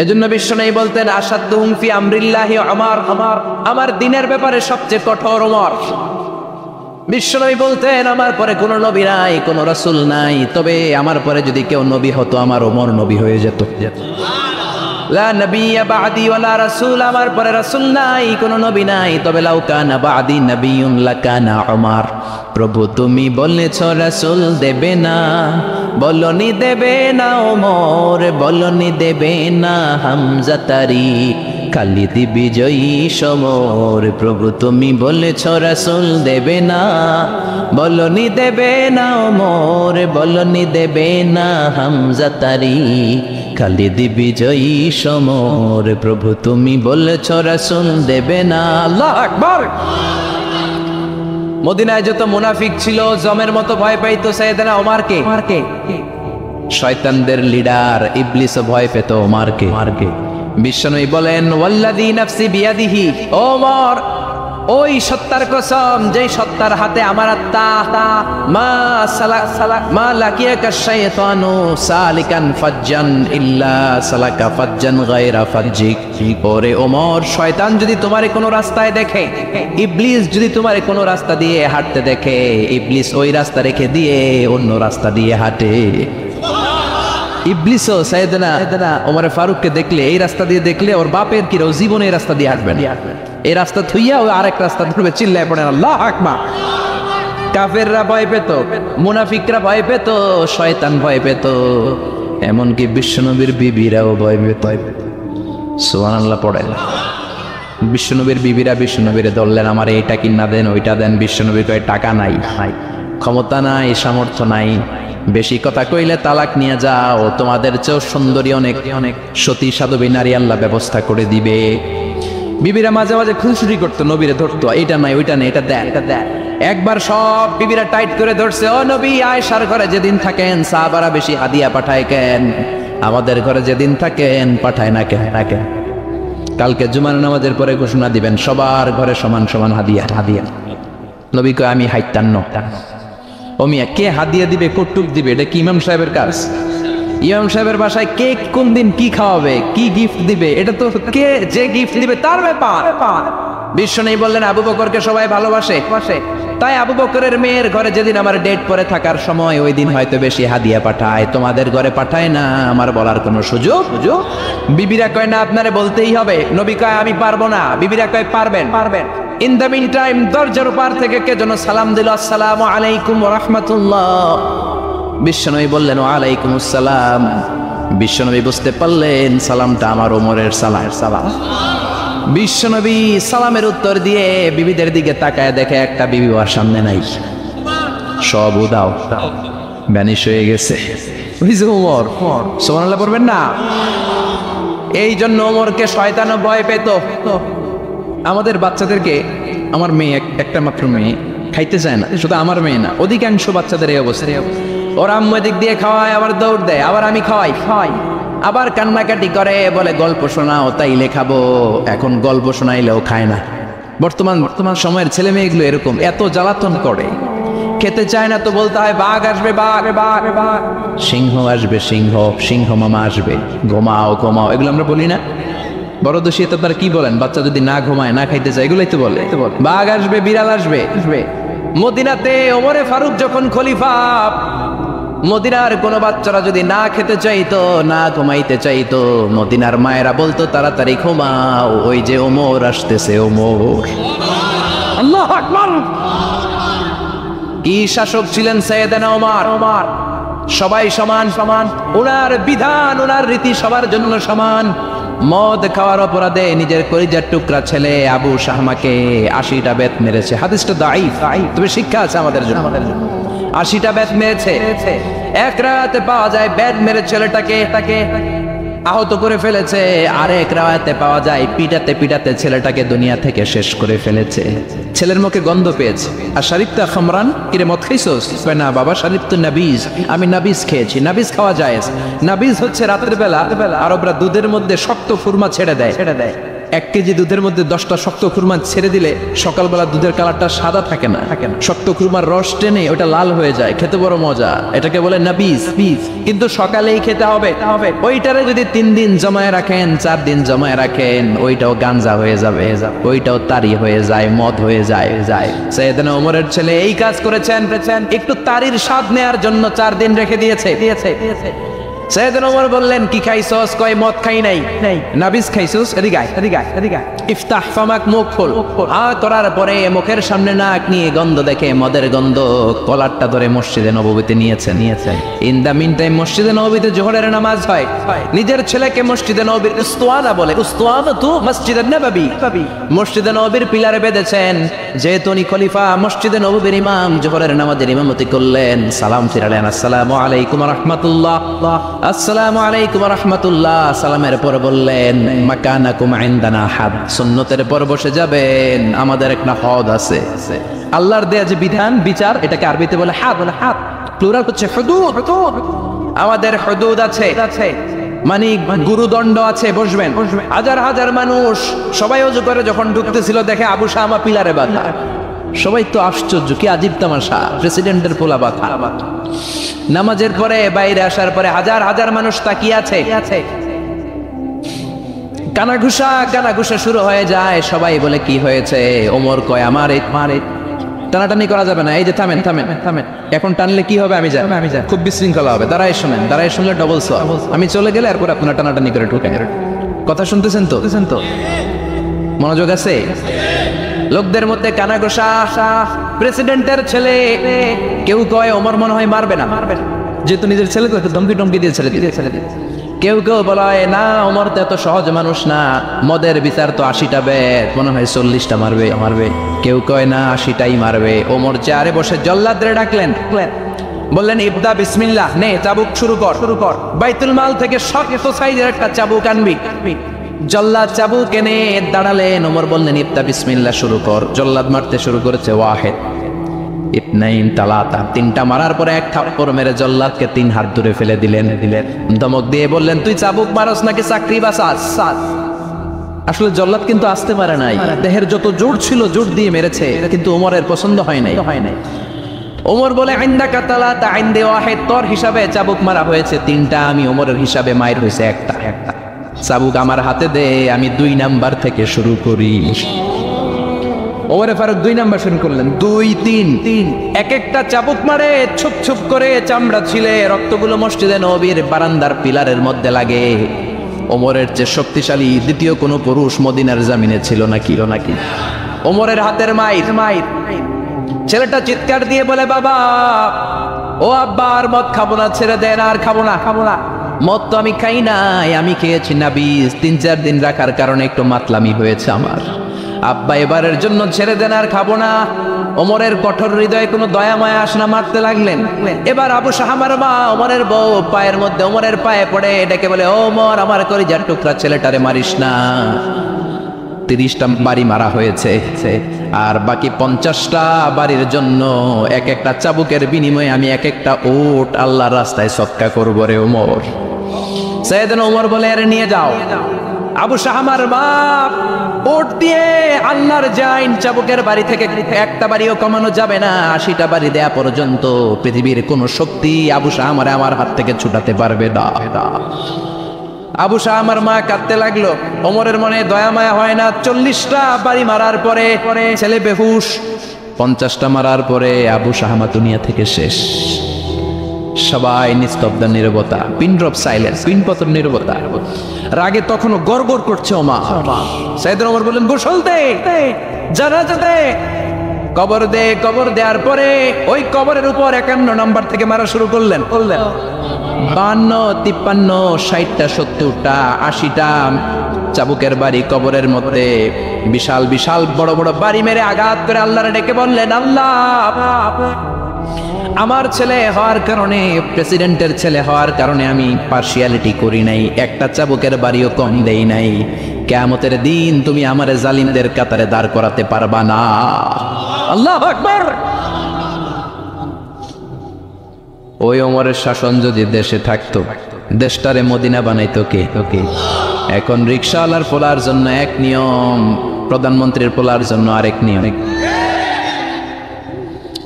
এজন্য বিশ্বনবী বলতেন আসাদুহুম ফি আমরিল্লাহি ওমর, আমার দিনের ব্যাপারে সবচেয়ে কঠোর ওমর। বিশ্বনবী বলতেন আমার পরে কোনো নবী নাই, কোনো রাসূল নাই, তবে আমার পরে যদি কেউ নবী হতো আমার ওমর নবী হয়ে যেত। লা নবিয়্যা বা'দি ওয়ালা রাসূল, আমার পরে রাসূল নাই, কোনো নবী নাই, তবে লাউ কানা বা'দি নবিয়্যুন লাকানা ওমর। প্রভু তুমি বলেছ রাসূল দেবে না, বলনি দেবে না ওমর, বলনি দেবে না হামজা তারি, খালিদ বিজয়ী সমর। প্রভু তুমি বলেছ রাসূল দেবে না, বলনি দেবে না ওমর, বলনি দেবে না হামজা তারি, খালিদ বিজয়ী সমর। প্রভু তুমি বলেছ রাসূল দেবে না। আল্লাহু আকবার। মদিনায় যত মুনাফিক ছিল জমের মতো ভয় পাইতো সাইয়েদনা ওমরকে। শয়তানদের লিডার ইবলিসও ভয় পেত ওমরকে। বিশ্বনবী বলেন ওয়াল্লাযী নাফসি বিয়াদিহি, ওমর ওই সত্তার কসম যেই সত্তার হাতে আমার আত্মা, মা লাকিয়াকা শাইতানু সালিকান ফাজ্জান ইল্লা সালাকা ফাজ্জান গায়রা ফাজ্জিক। ওরে ওমর, শয়তান যদি তোমারে কোনো রাস্তায় দেখে, ইবলিস যদি তোমারে কোনো রাস্তা দিয়ে হাঁটতে দেখে, ইবলিস ওই রাস্তা রেখে দিয়ে অন্য রাস্তা দিয়ে হাঁটে। ইবলিসও সাইয়েদনা ওমর ফারুককে দেখলে, এই রাস্তা দিয়ে দেখলে ওর বাপের কি জীবনে এই রাস্তা দিয়ে হাঁটবে না, এই রাস্তা থুইয়া ও আরেক রাস্তা ধরবে, চিল্লায় পড়ে আল্লাহু আকবার। কাফেররা ভয় পেত, মুনাফিকরা ভয় পেত, শয়তান ভয় পেত, এমনকি বিশ্বনবীর বিবিরাও ভয় পেত। সুবহানাল্লাহ পড়ে। বিশ্বনবীর বিবিরা বিশ্বনবীরে ধরলেন, আমার এইটা কিনা দেন, ওইটা দেন। বিশ্বনবী কয় টাকা নাই, ক্ষমতা নাই, সামর্থ্য নাই, বেশি কথা কইলে তালাক নিয়ে যাও, তোমাদের চেয়েও সুন্দরী অনেক সতী সাধবী নারী আল্লাহ ব্যবস্থা করে দিবে। বিবিরা মাঝে মাঝে খুনসুটি করতো, নবীরে ধরতো, এইটা নাই ওইটা নেই, এটা দেন। একবার সব বিবিরা টাইট করে ধরছে, ও নবী আয়েশার ঘরে যেদিন থাকেন সাহাবারা বেশি হাদিয়া পাঠায় কেন, আমাদের ঘরে যেদিন থাকেন পাঠায় না কেন? কালকে জুমার নামাজের পরে ঘোষণা দিবেন সবার ঘরে সমান সমান হাদিয়া। নবী কয় আমি হাইতান্ন। ও মিয়া, কে হাদিয়া দিবে, কটুক দিবে, এটা কি ইমাম সাহেবের কাজ? ইমাম সাহেবের বাসায় কে কোন দিন কি খাওয়াবে, কি গিফট দিবে, এটা তো কে যে গিফট দিবে তার ব্যাপার। বিশ্বনবী বললেন আবু বকরকে সবাই ভালোবাসে, তাই আবু বকরের মেয়ের ঘরে যেদিন আমার ডেট পরে থাকার সময়, ওই দিন হয়তো বেশি হাদিয়া পাঠায়, তোমাদের ঘরে পাঠায় না। আমার বলার কোনো সুযোগ? বিবিরা কয় না, আপনারে বলতেই হবে। নবী কয় আমি পারবো না। বিবিরা কয় পারবেন। ইন দ্য মিন টাইম দরজার পার থেকে কে যেন সালাম দিল, আসসালামু আলাইকুম ওয়া রাহমাতুল্লাহ। বিশ্বনবী বললেন ওয়া আলাইকুম আসসালাম। বিশ্বনবী বুঝতে পারলেন সালামটা আমার ওমরের সালাম। বিশ্বনবী সালামের উত্তর দিয়ে বিবিদের দিকে তাকায় দেখে একটা বিবি ওর সামনে নাই, সব উদাও, ভ্যানিশ হয়ে গেছে। ওই যে ওমর, সুবহানাল্লাহ পড়বেন না? এই জন্য ওমরকে শয়তানও ভয় পেত। আমাদের বাচ্চাদেরকে, আমার মেয়ে একটা মাত্র মেয়ে, খাইতে চায় না, শুধু আমার মেয়ে না, অধিকাংশ বাচ্চাদের এই অবস্থা। ওরা আম্মু এদিক দিয়ে খাওয়ায়, আবার দৌড় দেয়, আবার আমি খাওয়াই, আবার কান্নাকাটি করে, বলে গল্প শোনাও, তাইলে খাবো। এখন গল্প শোনাইলেও খায় না। বর্তমান সময়ের ছেলে মেয়েগুলো এরকম, এত জ্বালাতন করে, খেতে চায় না তো বলতে হয় বাঘ আসবে, বাঘ, সিংহ আসবে, সিংহ মামা আসবে, ঘুমাও, এগুলো আমরা বলি না? বড় দোষী তো আপনারা কি বলেন? বাচ্চা যদি না ঘুমায়, না খাইতে চায়, এগুলোই তো বলে। বাঘ আসবে, বিড়াল আসবে। মদিনাতে ওমরে ফারুক যখন খলিফা, মদিনার কোনো বাচ্চারা যদি না খেতে চাইতো, না ঘুমাইতে চাইতো, মদিনার মায়েরা বলতো তাড়াতাড়ি ঘুমাও, ওই যে ওমর আসতেছে, ওমর। আল্লাহু আকবার। কি শাসক ছিলেন সাইয়েদনা ওমর! সবাই সমান, ওনার বিধান, ওনার রীতি সবার জন্য সমান। মদ খাওয়ার অপরাধে নিজের কলিজার টুকরা ছেলে আবু শাহমাকে 80টা বেত মেরেছে। হাদিসটা দাঈফ, তবে শিক্ষা আছে আমাদের জন্য। 80টা বেত মেরেছে। এক রাতে পাওয়া যায় বেত মেরে ছেলেটাকে আহত করে ফেলেছে, আর এক রাতে পাওয়া যায় পিটাতে ছেলেটাকে দুনিয়া থেকে শেষ করে ফেলেছে। ছেলের মুখে গন্ধ পেয়েছে। আর শারিবতা খামরান, কিরে মদ খাইছস? না বাবা, শারিবতু নাবিজ, আমি নাবিজ খেয়েছি। নাবিজ খাওয়া যায়। নাবিজ হচ্ছে রাতের বেলা আরবরা দুধের মধ্যে শক্ত ফুরমা ছেড়ে দেয়, 1 কেজি দুধের মধ্যে 10টা শক্ত খুরমা ছেড়ে দিলে সকালবেলা দুধের কালারটা সাদা থাকে না, শক্ত খুরমার রস টেনে ওটা লাল হয়ে যায়, খেতে বড় মজা, এটাকে বলে নাবিজ। কিন্তু সকালেই খেতে হবে। ওইটারে যদি 3 দিন জমায়ে রাখেন, 4 দিন জমায়ে রাখেন, ওইটাও গাঞ্জা হয়ে যাবে, ওইটাও তারি হয়ে যায়, মদ হয়ে যায়। সাইয়েদনা ওমরের ছেলে এই কাজ করেছেন, একটু তারির স্বাদ নেয়ার জন্য 4 দিন রেখে দিয়েছে। সাইয়েদনা ওমর বললেন, কি খাইছস? কয় মদ খাই নাই। নাবিজ খাইছস? এদিকে আয়। ইফতাহ ফামাক, মুখ খোল। করার পরে মুখের সামনে নাক নিয়ে গন্ধ দেখে মদের গন্ধ, কলারটা ধরে মসজিদে নববীতে নিয়েছে। ইন দা মিন টাইম মসজিদে নববীতে জোহরের নামাজ হয়। নিজের ছেলেকে মসজিদে নববীর উস্তানা বলে, উস্তানাতু মসজিদুন নববী, মসজিদে নববীর পিলারে বেঁধেছেন। যেহেতু উনি খলিফা, মসজিদে নববীর ইমাম, জোহরের নামাজের ইমামতি করলেন, সালাম ফিরালেন, আসসালামু আলাইকুম ওয়া রাহমাতুল্লাহ, আসসালামু আলাইকুম ওয়া রাহমাতুল্লাহ। সালামের পর বললেন, মাকানাকুম ইনদানা হাদ, সুন্নতের পর বসে যাবেন, আমাদের একটা হদ আছে। আল্লাহর দেয়া যে বিধান, বিচার, এটাকে আরবিতে বলে হাদ, প্লুরাল হচ্ছে হুদুদ। আমাদের হুদুদ আছে, মানে গুরুদণ্ড আছে, বসবেন। হাজার মানুষ সবাই ওযু করে যখন ঢুকতেছিল, দেখে আবু শামা পিলারে বাঁধা। সবাই তো আশ্চর্য, কি আজীব তামাশা, প্রেসিডেন্টের পোলা বাঁধা। নামাজের পরে বাইরে আসার পরে হাজার মানুষ তাকিয়ে আছে। কানাঘুষা শুরু হয়ে যায়। সবাই বলে, কি হয়েছে? ওমর কয়, আমার টানাটানি করা যাবে না, এই যে থামেন। এখন টানলে কি হবে আমি জানি, খুব বিশৃঙ্খলা হবে। দাঁড়ায় শুনলে ডবল সওয়াব। আমি চলে গেলে এরপর আপনারা টানাটানি করে ঢুকেন। কথা শুনতেছেন তো? মনোযোগ আছে? লোকদের মধ্যে কানাঘুষা। প্রেসিডেন্টের ছেলে, কেউ কয় ওমর মনে হয় মারবে না, যেহেতু নিজের ছেলে তো একটু ধমকি দিয়ে ছেড়ে দিয়ে। কেউ বলায় না, ওমর তো এত সহজ মানুষ না, মদের বিচার তো 80টা বেদ, মনে হয় 40টা মারবে। কেউ কয় না, 80টাই মারবে। ওমর চেয়ারে বসে জল্লাদরে ডাকলেন, বললেন, ইবদা বিসমিল্লাহ, নে চাবুক শুরু কর। বাইতুল মাল থেকে শক্ত সাইজের একটা চাবুক আনবি। জল্লাদ চাবুক এনে দাঁড়ালেন। ওমর বললেন, ইবদা বিসমিল্লাহ, শুরু কর। জল্লাদ মারতে শুরু করেছে। ওয়াহিদ, ইতনাইন, তালাতা, 3টা মারার পরে এক থাপ্পড় মেরে জল্লাদকে 3 হাত দূরে ফেলে দিলেন। ধমক দিয়ে বললেন, তুই চাবুক মারস নাকি চাকরি বাসাস? আসলে জল্লাদ কিন্তু আসতে পারে নাই, দেহের যত জোর ছিল জোর দিয়ে মেরেছে, কিন্তু ওমরের পছন্দ হয় নাই। ওমর বলে, ইন্দাকা তালাতা ইনদি ওয়াহিদ, তোর হিসাবে চাবুক মারা হয়েছে 3টা, আমি ওমরের হিসাবে মাইর হয়েছে একটা। চাবুক আমার হাতে দে, আমি 2 নাম্বার থেকে শুরু করি। ওমরে ফারুক 2 নাম্বার শুরু করলেন। 2, 3, এক একটা চাবুক মারে, ছুপ করে চামড়া ছিলে, রক্তগুলো মসজিদে নববীর বারান্দার পিলারের মধ্যে লাগে। ওমরের চেয়ে শক্তিশালী দ্বিতীয় কোনো পুরুষ মদিনার জামিনে ছিল নাকি? ওমরের হাতের মাইর। ছেলেটা চিৎকার দিয়ে বলে, বাবা, ও আব্বা, আর মদ খাবো না, ছেড়ে দেন, আর খাবো না। মদ তো আমি খাই নাই, আমি খেয়েছি নাবিজ, 3-4 দিন রাখার কারণে একটু মাতলামি হয়েছে আমার। আব্বা, এবারের জন্য ছেড়ে দেন, আর খাবো না। ওমরের কঠোর হৃদয়ে কোনো দয়া মায়া আসনা, মারতে লাগলেন। এবার আবু শাহামার মা, ওমরের বউ, পায়ের মধ্যে ওমরের পায়ে পড়ে ডেকে বলে, ওমর, আমার কলিজার টুকরা ছেলেটারে মারিস না। 30টা বাড়ি মারা হয়েছে, আর বাকি 50টা বাড়ির জন্য এক একটা চাবুকের বিনিময়ে আমি এক একটা উট আল্লাহর রাস্তায় সদকা করবো রে ওমর। সাইয়েদনা ওমর বলে, আরে নিয়ে যাও। আবু শাহামার বাপ উট দিয়ে আল্লাহর জাইন চাবুকের বাড়ি থেকে একটা বাড়িও কমানো যাবে না, 80টা বাড়ি দেয়া পর্যন্ত পৃথিবীর কোন শক্তি আবু শাহামারে আমার হাত থেকে ছুটাতে পারবে না। আবু শাহামার মা কাঁদতে লাগলো। ওমরের মনে দয়া মায়া হয় না। 40টা বাড়ি মারার পরে ছেলে বেহুশ, 50টা মারার পরে আবু শাহামা দুনিয়া থেকে শেষ। সবাই নিস্তব্ধ নীরবতা, পিন ড্রপ সাইলেন্স, পিন পতন নীরবতা। রাগে তখনও গড়গড় করছে ওমা। সাইয়েদনা ওমর বললেন, গোসল দে, জানাজা দে, কবর দে। কবর দেওয়ার পরে ওই কবরের উপর 51 নাম্বার থেকে মারা শুরু করলেন। 52, 53, 60টা, 70টা, 80টা চাবুকের বাড়ি কবরের মধ্যে বিশাল বড় বাড়ি মেরে আঘাত করে আল্লাহরে ডেকে বললেন, আল্লাহ, আমার ছেলে হওয়ার কারণে, প্রেসিডেন্টের ছেলে হওয়ার কারণে আমি পার্সিয়ালিটি করি নাই, একটা চাবুকের বাড়িও কম দেই নাই। কিয়ামতের দিন তুমি আমারে জালিমদের কাতারে দাঁড় করাতে পারবা না। আল্লাহু আকবার। ওই ওমরের শাসন যদি দেশে থাকতো, দেশটারে মদিনা বানাইতো কে? এখন রিকশাওয়ালার পোলার জন্য এক নিয়ম, প্রধানমন্ত্রীর পোলার জন্য আরেক নিয়ম,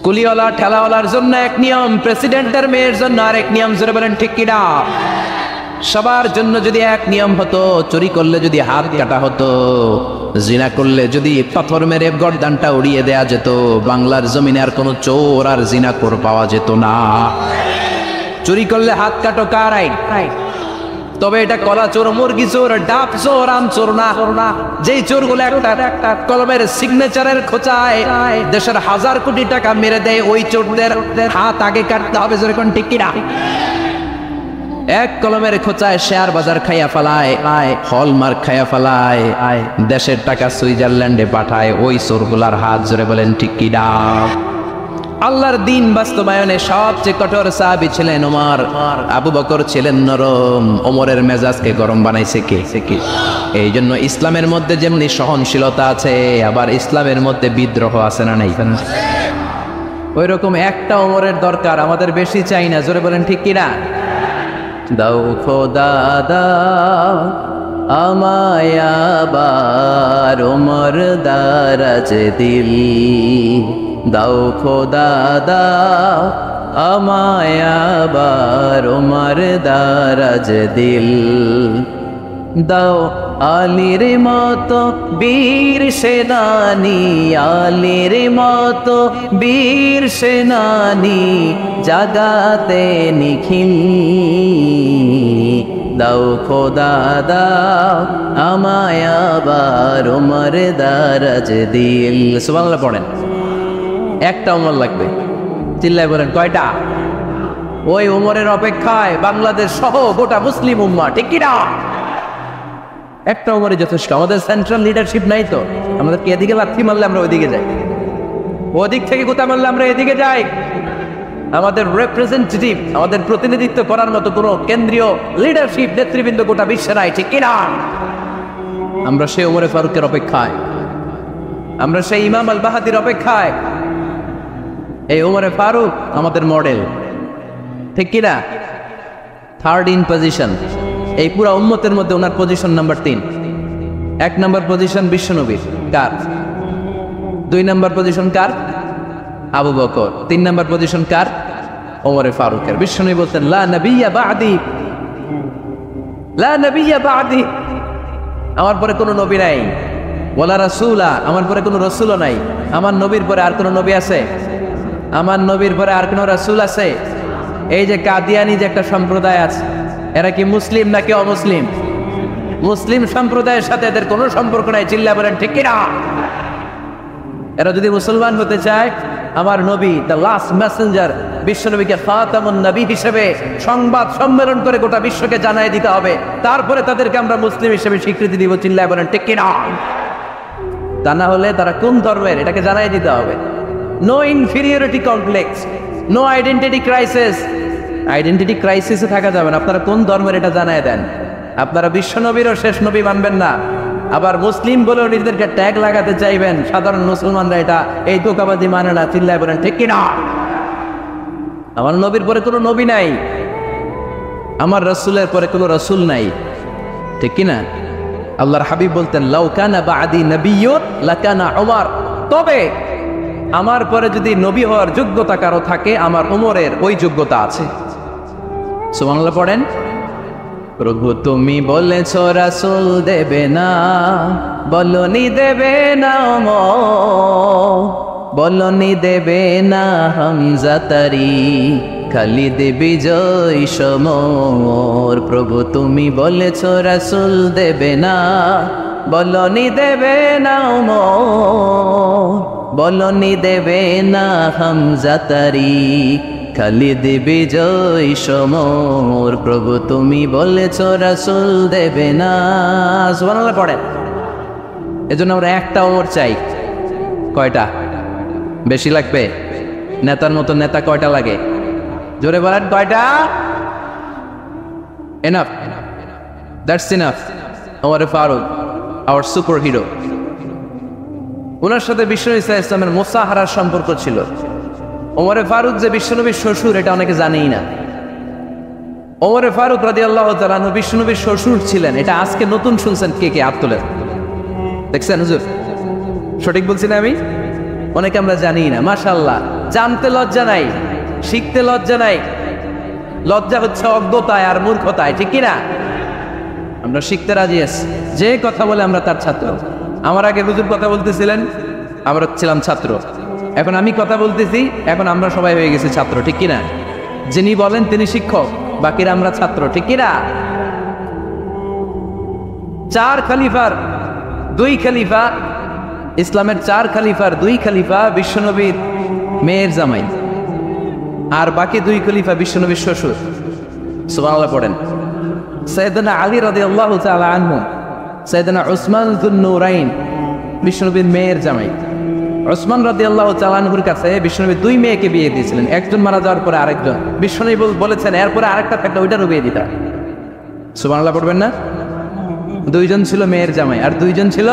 কুলিওয়ালা ঠেলাওয়ালার জন্য এক নিয়ম, প্রেসিডেন্টের মেয়ের জন্য আরেক নিয়ম। জোরে বলেন ঠিক কিনা? সবার জন্য যদি এক নিয়ম হতো, চুরি করলে যদি হাত কাটা হতো, জিনা করলে যদি পাথর মেরে গর্দানটা উড়িয়ে দেয়া যেত, বাংলার জমিনে আর কোনো চোর আর জিনাখোর পাওয়া যেত না। চুরি করলে হাত কাটো কার আইন? তবে এটা কলা চোর, মুরগি চোর, ডাব চোর, আম চোর না। যেই চোরগুলো একটা কলমের সিগনেচারের খোঁচায় দেশের 1000 কোটি টাকা মেরে দেয়, ওই চোরদের হাত আগে কাটতে হবে। জোরে কোন ঠিক কিনা? এক কলমের খোঁচায় শেয়ার বাজার খাইয়া ফেলায়, হলমার্ক খাইয়া ফেলায়, দেশের টাকা সুইজারল্যান্ডে পাঠায়, ওই চোরগুলার হাত। জোরে বলেন ঠিক কিনা? আল্লাহর দিন বাস্তবায়নে সবচেয়ে কঠোর সাহাবী ছিলেন ওমর। আবু বকর ছিলেন নরম, ওমরের মেজাজকে গরম বানাইছে কে? এই জন্য ইসলামের মধ্যে যেমনি সহনশীলতা আছে, আবার ইসলামের মধ্যে বিদ্রোহ আছে না নাই? ওই রকম একটা ওমরের দরকার, আমাদের বেশি চাই না। জোরে বলেন ঠিক কিনা? দাও খোদা দাও আমায় আবার ওমর দারাজ দিল, দাও খোদা দাও আমায় আবার ওমর দারাজ দিল, দাও আলীর মতো বীর সেনানী, আলীর মতো বীর সেনানী জাগাতে নিখিল, দাও খোদা দাও আমায় আবার ওমর দারাজ দিল। সুবহানাল্লাহ পড়েন। একটা ওমর লাগবে, চিল্লায় বলেন কয়টা? ওই ওমরের অপেক্ষায় বাংলাদেশ সহ গোটা মুসলিম উম্মাহ, ঠিক কিনা? একটা ওমরে যথেষ্ট। আমাদের সেন্ট্রাল লিডারশিপ নাই তো, আমাদেরকে এদিকে লাথি মারলে আমরা ওইদিকে যাই, ওদিক থেকে গোতা মারলে আমরা এদিকে যাই। আমাদের রিপ্রেজেন্টেটিভ, আমাদের প্রতিনিধিত্ব করার মতো কোনো কেন্দ্রীয় লিডারশিপ নেতৃবৃন্দ গোটা বিশ্বে নাই, ঠিক কিনা? আমরা সেই ওমরে ফারুকের অপেক্ষায়, আমরা সেই ইমাম আল বাহাদির অপেক্ষায়। এই ওমরে ফারুক আমাদের মডেল, ঠিক কিনা? থার্ড ইন পজিশন এই পুরা উম্মতের মধ্যে ওনার পজিশন নাম্বার 3। 1 নাম্বার পজিশন বিশ্বনবীর, কার? 2 নাম্বার পজিশন কার? আবু বকর। 3 নাম্বার পজিশন কার? ওমরে ফারুকের। বিশ্বনবী বলতেন লা নবিয়্যা বা'দি, লা নবিয়্যা বা'দি, আমার পরে কোনো নবী নাই। ওয়ালা রাসূলা, আমার পরে কোনো রাসূলও নাই। আমার নবীর পরে আর কোনো নবী আছে? আমার নবীর পরে আর কোনো রাসূল আছে? এই যে কাদিয়ানি যে একটা সম্প্রদায় আছে, এরা কি মুসলিম নাকি অমুসলিম? মুসলিম সম্প্রদায়ের সাথে এদের কোনো সম্পর্ক নাই। চিল্লা বলেন ঠিক কিনা? এরা যদি মুসলমান হতে চায়, আমার নবী দ্য লাস্ট মেসেঞ্জার বিশ্বনবীকে খাতামুন নবী হিসেবে সংবাদ সম্মেলন করে গোটা বিশ্বকে জানাই দিতে হবে, তারপরে তাদেরকে আমরা মুসলিম হিসেবে স্বীকৃতি দিব। চিল্লা বলেন ঠিক কিনা? তা না হলে তারা কোন ধর্মের এটাকে জানাই দিতে হবে। No inferiority complex, no identity crisis. Identity ক্রাইসিসে থাকা যাবে না। আপনারা কোন ধর্মের এটা জানায় দেন। আপনারা বিশ্বনবীরও শেষ নবী মানবেন না, আবার মুসলিম বলেও নিজেদেরকে ট্যাগ লাগাতে চাইবেন। সাধারণ মুসলমানরা এটা এই ধোঁকাবাজি মানে না। চিল্লায় বলেন ঠিক কিনা? আমার নবীর পরে কোনো নবী নাই, আমার রাসূলের পরে কোনো রাসূল নাই, ঠিক কিনা? আল্লাহর হাবিব বলতেন লাউ কানা বা'দি নাবিয়্যুন লাকানা উমর, তবে আমার পরে যদি নবী হওয়ার যোগ্যতা কারো থাকে, আমার ওমরের ওই যোগ্যতা আছে। সুবহানাল্লাহ পড়েন। প্রভু তুমি বলেছ রাসূল দেবে না, বলনি দেবে না ওমর, বলনি দেবে না হামজা তারি, খালিদ বিজয় সমর। প্রভু তুমি বলেছ রাসূল দেবে না, বলনি দেবে না ওমর, বলনি দেবে না হামজা তারি, খালিদ বিজয় সমর। প্রভু তুমি বলেছ রাসূল দেবে না। সুবহানাল্লাহ পড়েন। এজন্য আমরা একটা ওমর চাই। কয়টা? বেশি লাগবে? নেতার মতো নেতা কয়টা লাগে? জোরে বলেন কয়টা? Enough, that's enough. Umar Farooq our super hero. ওনার সাথে বিশ্বনবী সাল্লাল্লাহু আলাইহি ওয়াসাল্লামের মুসাহারার সম্পর্ক ছিল। ওমরে ফারুক যে বিশ্বনবীর শ্বশুর, এটা অনেকে জানেই না। ওমরে ফারুক রাদিয়াল্লাহু তাআলা আনহু বিশ্বনবীর শ্বশুর ছিলেন। এটা আজকে নতুন শুনছেন, কে কে হাত তোলেন? দেখছেন হুজুর, সঠিক বলছি না আমি? অনেকে আমরা জানি না। মাশাআল্লাহ, জানতে লজ্জা নাই, শিখতে লজ্জা নাই। লজ্জা হচ্ছে অজ্ঞতায় আর মূর্খতায়, ঠিক কিনা? আমরা শিখতে রাজি আছি। যে কথা বলে আমরা তার ছাত্র। আমার আগে হুজুর কথা বলতেছিলেন, আমরা ছিলাম ছাত্র। এখন আমি কথা বলতেছি, এখন আমরা সবাই হয়ে গেছি ছাত্র, ঠিক কিনা? যিনি বলেন তিনি শিক্ষক, বাকিরা আমরা ছাত্র, ঠিক কিনা? 4 খলিফার 2 খলিফা, ইসলামের 4 খলিফার 2 খলিফা বিশ্বনবীর মেয়ের জামাই, আর বাকি 2 খলিফা বিশ্বনবীর শ্বশুর। সুবহানাল্লাহ পড়েন। সাইয়েদনা আলী রাদিয়াল্লাহু তাআলা আনহু, সাইয়েদনা উসমান যুন নূরাইন বিশ্বনবীর মেয়ের জামাই। উসমান রাদিয়াল্লাহু তাআলা আনহুর কাছে বিশ্বনবী 2 মেয়েকে বিয়ে দিয়েছিলেন। একজন মারা যাওয়ার পরে আরেকজন। বিশ্বনবী বলেছেন এরপরে আরেকটা থাকলে ওইটারও বিয়ে দিতা। সুবহানাল্লাহ পড়বেন না? 2 জন ছিল মেয়ের জামাই আর 2 জন ছিল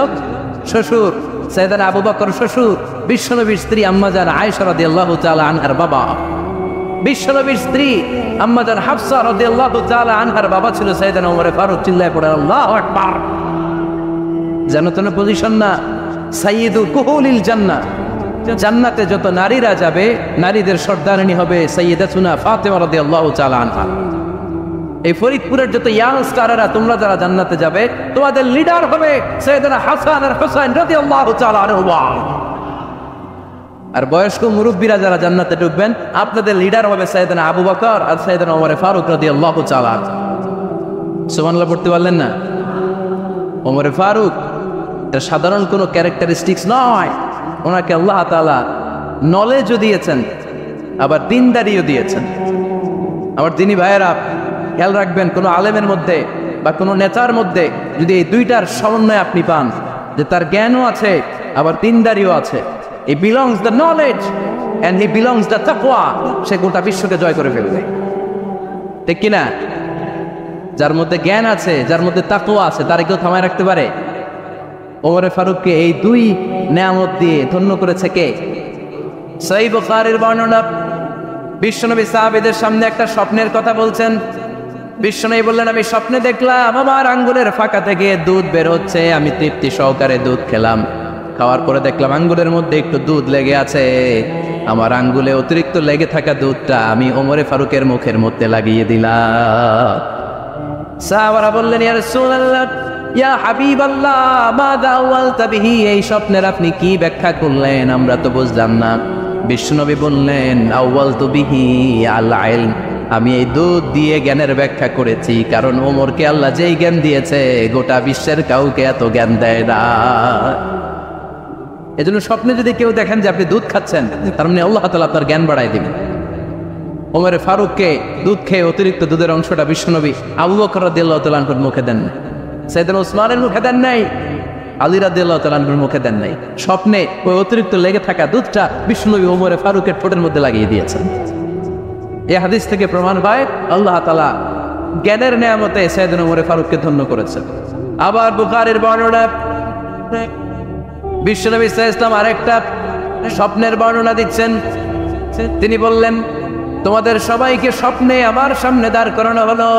শ্বশুর। সাইয়েদনা আবু বকর শ্বশুর, বিশ্বনবীর স্ত্রী আম্মা জান আয়েশা রাদিয়াল্লাহু তাআলা আনহার বাবা। বিশ্বনবীর স্ত্রী আম্মা জান হাফসা রাদিয়াল্লাহু তাআলা আনহার বাবা ছিল সাইয়েদনা ওমর ফারুক। চিল্লায় পড়ে আল্লাহু আকবার। জানো তো না পজিশন না? সাইয়্যিদু কুহুলিল জান্নাহ, জান্নাতে যত নারীরা যাবে নারীদের সর্দারিনী হবে সাইয়্যিদাতুনা ফাতেমা রাদিয়াল্লাহু তাআলা আনহা। এই ফরিদপুরের যত ইয়াংস্টাররা তোমরা যারা জান্নাতে যাবে তোমাদের লিডার হবে সাইয়েদনা হাসান আর হুসাইন রাদিয়াল্লাহু তাআলা আনহুমা। আর বয়স্ক মুরব্বীরা যারা জান্নাতে ঢুকবেন আপনাদের লিডার হবে সাইয়েদনা আবু বকর আর সাইয়েদনা ওমর ফারুক রাদিয়াল্লাহু তাআলা। সুবহানাল্লাহ পড়তে পারলেন না? ওমর ফারুক এটা সাধারণ কোনো ক্যারেক্টারিস্টিক্স নয়। ওনাকে আল্লাহ তাআলা নলেজও দিয়েছেন, আবার দিনদারিও দিয়েছেন। আমার দিনী ভাইয়েরা খেয়াল রাখবেন, কোনো আলেমের মধ্যে বা কোনো নেতার মধ্যে যদি এই দুইটার সমন্বয় আপনি পান, যে তার জ্ঞানও আছে আবার দিনদারিও আছে, হি belongs the knowledge and he belongs the তাকওয়া, সে গোটা বিশ্বকে জয় করে ফেলবে, ঠিক কিনা? যার মধ্যে জ্ঞান আছে, যার মধ্যে তাকওয়া আছে, তার কেউ থামায় রাখতে পারে? ওমরে ফারুককে এই 2 নেয়ামত দিয়ে ধন্য করেছে কে? সহিহ বুখারীর বর্ণনা। বিশ্বনবী সাহাবীদের সামনে একটা স্বপ্নের কথা বলছেন। বিশ্বনবী বললেন, আমি স্বপ্নে দেখলাম আমার আঙ্গুলের ফাঁকা থেকে দুধ বের হচ্ছে। আমি তৃপ্তি সহকারে দুধ খেলাম। খাওয়ার পরে দেখলাম আঙ্গুলের মধ্যে একটু দুধ লেগে আছে। আমার আঙ্গুলে অতিরিক্ত লেগে থাকা দুধটা আমি ওমরে ফারুকের মুখের মধ্যে লাগিয়ে দিলাম। সাহাবারা বললেন, ইয়া রাসূলুল্লাহ, ইয়া হাবিবাল্লাহ, মাযা আওয়ালতা বিহি, এই স্বপ্নের আপনি কি ব্যাখ্যা করলেন? আমরা তো বুঝলাম না। বিশ্বনবী বললেন, আওয়ালতু বিহি আল ইলম, আমি এই দুধ দিয়ে জ্ঞানের ব্যাখ্যা করেছি, কারণ ওমরকে আল্লাহ যেই জ্ঞান দিয়েছে গোটা বিশ্বের কাউকে এত জ্ঞান দেয় না। এজন্য স্বপ্নে যদি কেউ দেখেন যে আপনি দুধ খাচ্ছেন, তার মানে আল্লাহ তাআলা আপনার জ্ঞান বাড়ায় দিবেন। ওমর ফারুককে দুধ খেয়ে অতিরিক্ত দুধের অংশটা বিশ্বনবী আবু বকর রাদিয়াল্লাহু তাআলা আনহুর মুখে দেন, সাইয়েদনা ওসমানের মুখে দেন নাই, আলী রাদিয়াল্লাহু তাআলা আনহুর মুখে দেন নাই। স্বপ্নে ওই অতিরিক্ত লেগে থাকা দুধটা বিশ্বনবী ওমর ফারুকের ঠোঁটের মধ্যে লাগিয়ে দিয়েছেন। এই হাদিস থেকে প্রমাণ পায় আল্লাহ তাআলা জ্ঞানের নেয়ামতে সাইয়েদনা ওমর ফারুককে ধন্য করেছেন। আবার বুখারীর বর্ণনা, বিশ্বনবী সাল্লাল্লাহু আলাইহি ওয়াসাল্লাম আরেকটা স্বপ্নের বর্ণনা দিচ্ছেন। তিনি বললেন, তোমাদের সবাইকে স্বপ্নে আমার সামনে দাঁড় করানো হলো।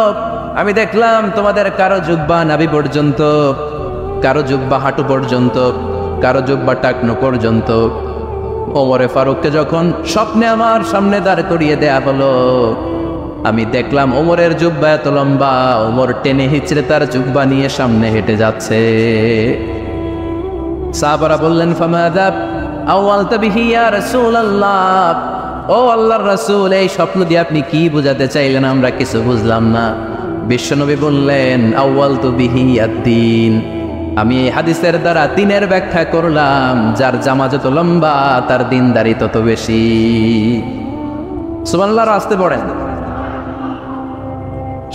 আমি দেখলাম তোমাদের কারো জুব্বা নাভি পর্যন্ত, কারো জুব্বা হাঁটু পর্যন্ত, কারো জুব্বা টাকনো পর্যন্ত। ওমরে ফারুককে যখন স্বপ্নে আমার সামনে দাঁড় করিয়ে দেয়া হলো, আমি দেখলাম ওমরের জুব্বা এত লম্বা, ওমর টেনে হিচড়ে তার জুব্বা নিয়ে সামনে হেঁটে যাচ্ছে। সাহাবারা বললেন, ফামাযা আওয়ালতা বিহি ইয়া রাসূলুল্লাহ, ও আল্লাহর রাসূল, এই স্বপ্ন দিয়ে আপনি কি বোঝাতে চাইলেন? আমরা কিছু বুঝলাম না। বিশ্বনবী বললেন, আউয়ালতু বিহি আদ-দীন, আমি এই হাদিসের দ্বারা দিনের ব্যাখ্যা করলাম, যার জামা যত লম্বা তার দিনদারি তত বেশি। সুবহানাল্লাহ, আসতে পড়েন।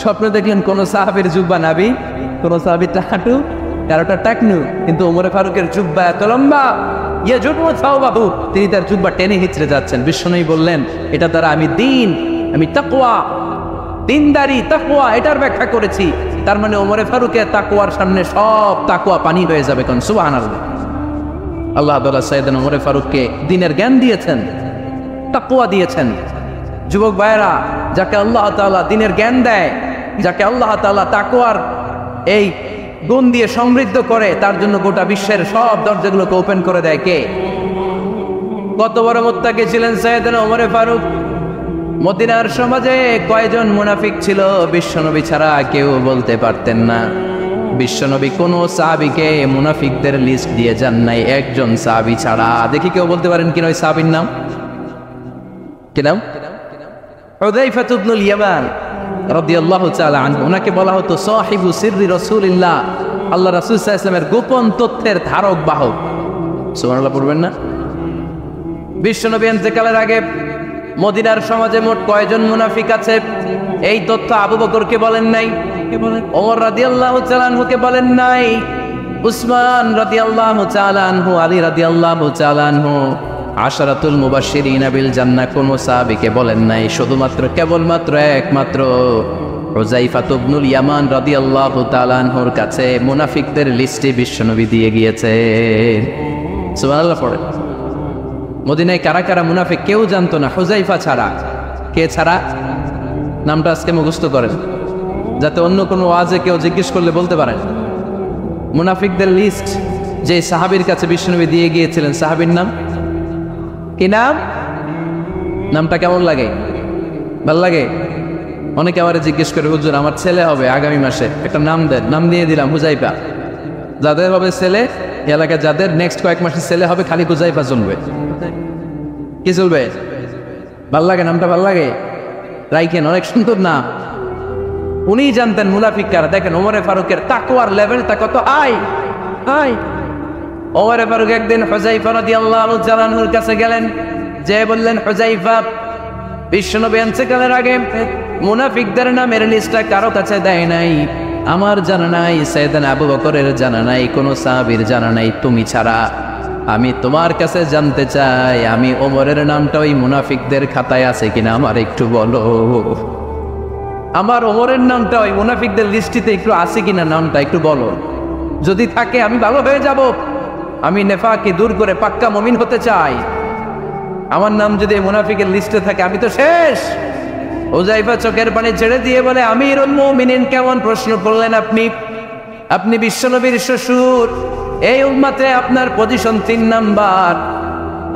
স্বপ্নে দেখলেন কোন সাহাবীর জুব্বা নাভি, কোন সাহাবীর হাঁটু, কারোটা টাকনু, কিন্তু ওমরে ফারুকের জুব্বা এত লম্বা, তিনি তার জুব্বা টেনে হিচড়ে যাচ্ছেন। বিশ্বনবী বললেন, এটা দ্বারা আমি দিন, আমি তাকওয়া, দিনদারি, তাকওয়া, এটার ব্যাখ্যা করেছি। তার মানে ওমরে ফারুকের তাকওয়ার সামনে সব তাকওয়া পানি হয়ে যাবে। কোন সুবহানাল্লাহ। আল্লাহ তাআলা সাইয়েদনা ওমরে ফারুককে দিনের জ্ঞান দিয়েছেন, তাকওয়া দিয়েছেন। যুবক ভাইয়েরা, যাকে আল্লাহ তাআলা দিনের জ্ঞান দেয় যাকে আল্লাহ তাআলা তাকওয়ার এই গুণ দিয়ে সমৃদ্ধ করে, তার জন্য গোটা বিশ্বের সব দরজাগুলোকে ওপেন করে দেয় কে? কত বড় মুত্তাকি ছিলেন সাইয়েদনা ওমরে ফারুক। মদিনার সমাজে কয়জন মুনাফিক ছিল বিশ্বনবী ছাড়া কেউ বলতে পারতেন না। বিশ্বনবী কোন সাহাবীকে মুনাফিকদের লিস্ট দিয়ে যান নাই, একজন সাহাবী ছাড়া। দেখি কেউ বলতে পারেন কিনা ওই সাহাবীর নাম? কি নাম? হুযায়ফা ইবনুল ইয়ামান রাদিয়াল্লাহু তাআলা আনহু। ওনাকে বলা হতো সাহিবু সিররি রাসূলিল্লাহ, আল্লাহ রাসূল সাল্লাল্লাহু আলাইহি ওয়াসাল্লামের গোপন তথ্যের ধারক বাহক। সুবহানাল্লাহ পড়বেন না? বিশ্বনবী ইন্তেকালের আগে মদিনার সমাজে মোট কয়জন মুনাফিক আছে এই তথ্য আবু বকরকে বলেন নাই, ওমর রাদিয়াল্লাহু তাআলা আনহুকে বলেন নাই, উসমান রাদিয়াল্লাহু তাআলা আনহু, আলী রাদিয়াল্লাহু তাআলা আনহু, আশারাতুল মুবাশশিরিনা বিল জান্নাহ কোন সাহাবীকে বলেন নাই। শুধুমাত্র কেবলমাত্র একমাত্র হুযায়ফা ইবনুল ইয়ামান রাদিয়াল্লাহু তাআলা আনহুর কাছে মুনাফিকদের লিস্টে বিশ্বনবী দিয়ে গিয়েছেন। সুবহানাল্লাহ পড়ে। মদিনায় কারা কারা মুনাফিক কেউ জানতো না হুযায়ফা ছাড়া। কে ছাড়া? নামটা আজকে মুখস্থ করেন, যাতে অন্য কোনো ওয়াজে কেউ জিজ্ঞেস করলে বলতে পারেন। মুনাফিকদের লিস্ট যে সাহাবীর কাছে বিশ্বনবী দিয়ে গিয়েছিলেন, সাহাবীর নাম কি? নাম? নামটা কেমন লাগে? ভাল লাগে? অনেকে আমারে জিজ্ঞেস করে, হুজুর আমার ছেলে হবে আগামী মাসে, একটা নাম দেন। নাম দিয়ে দিলাম হুযায়ফা। যাদের হবে ছেলে, এলাকায় যাদের নেক্সট কয়েক মাসে ছেলে হবে, খালি হুযায়ফা চলবে। কি চলবে? ভাল লাগে? নামটা ভাল লাগে? রাইখেন, অনেক সুন্দর নাম। উনি জানতেন মুনাফিক কারা। দেখেন ওমরে ফারুকের তাকওয়ার লেভেলটা কত হাই হাই। ওমরে ফারুক একদিন হুযায়ফা রাদিয়াল্লাহু তাআলা আনহুর কাছে গেলেন, যে বললেন, হুযায়ফা, বিশ্বনবী ইন্তেকালের আগে মুনাফিকদের নামের লিস্টটা কারো কাছে দেয় নাই, আমার জানা নাই, সাইয়েদনা আবু বকরের জানা নাই, কোন সাহাবীর জানা নাই, তুমি ছাড়া। আমি তোমার কাছে জানতে চাই, আমি ওমরের নামটা ওই মুনাফিকদের খাতায় আছে কিনা আমার একটু বলো। আমার ওমরের নামটা ওই মুনাফিকদের লিস্টিতে একটু আছে কিনা, নামটা একটু বলো। যদি থাকে আমি ভালো হয়ে যাব। আমি নেফাকে দূর করে পাক্কা মুমিন হতে চাই। আমার নাম যদি মুনাফিকের লিস্টে থাকে আমি তো শেষ। হুযায়ফা চোখের পানি ছেড়ে দিয়ে বলে, আমিরুল মুমিনিন, কেমন প্রশ্ন করলেন আপনি? আপনি বিশ্বনবীর শ্বশুর। এই উম্মতে আপনার পজিশন 3 নাম্বার।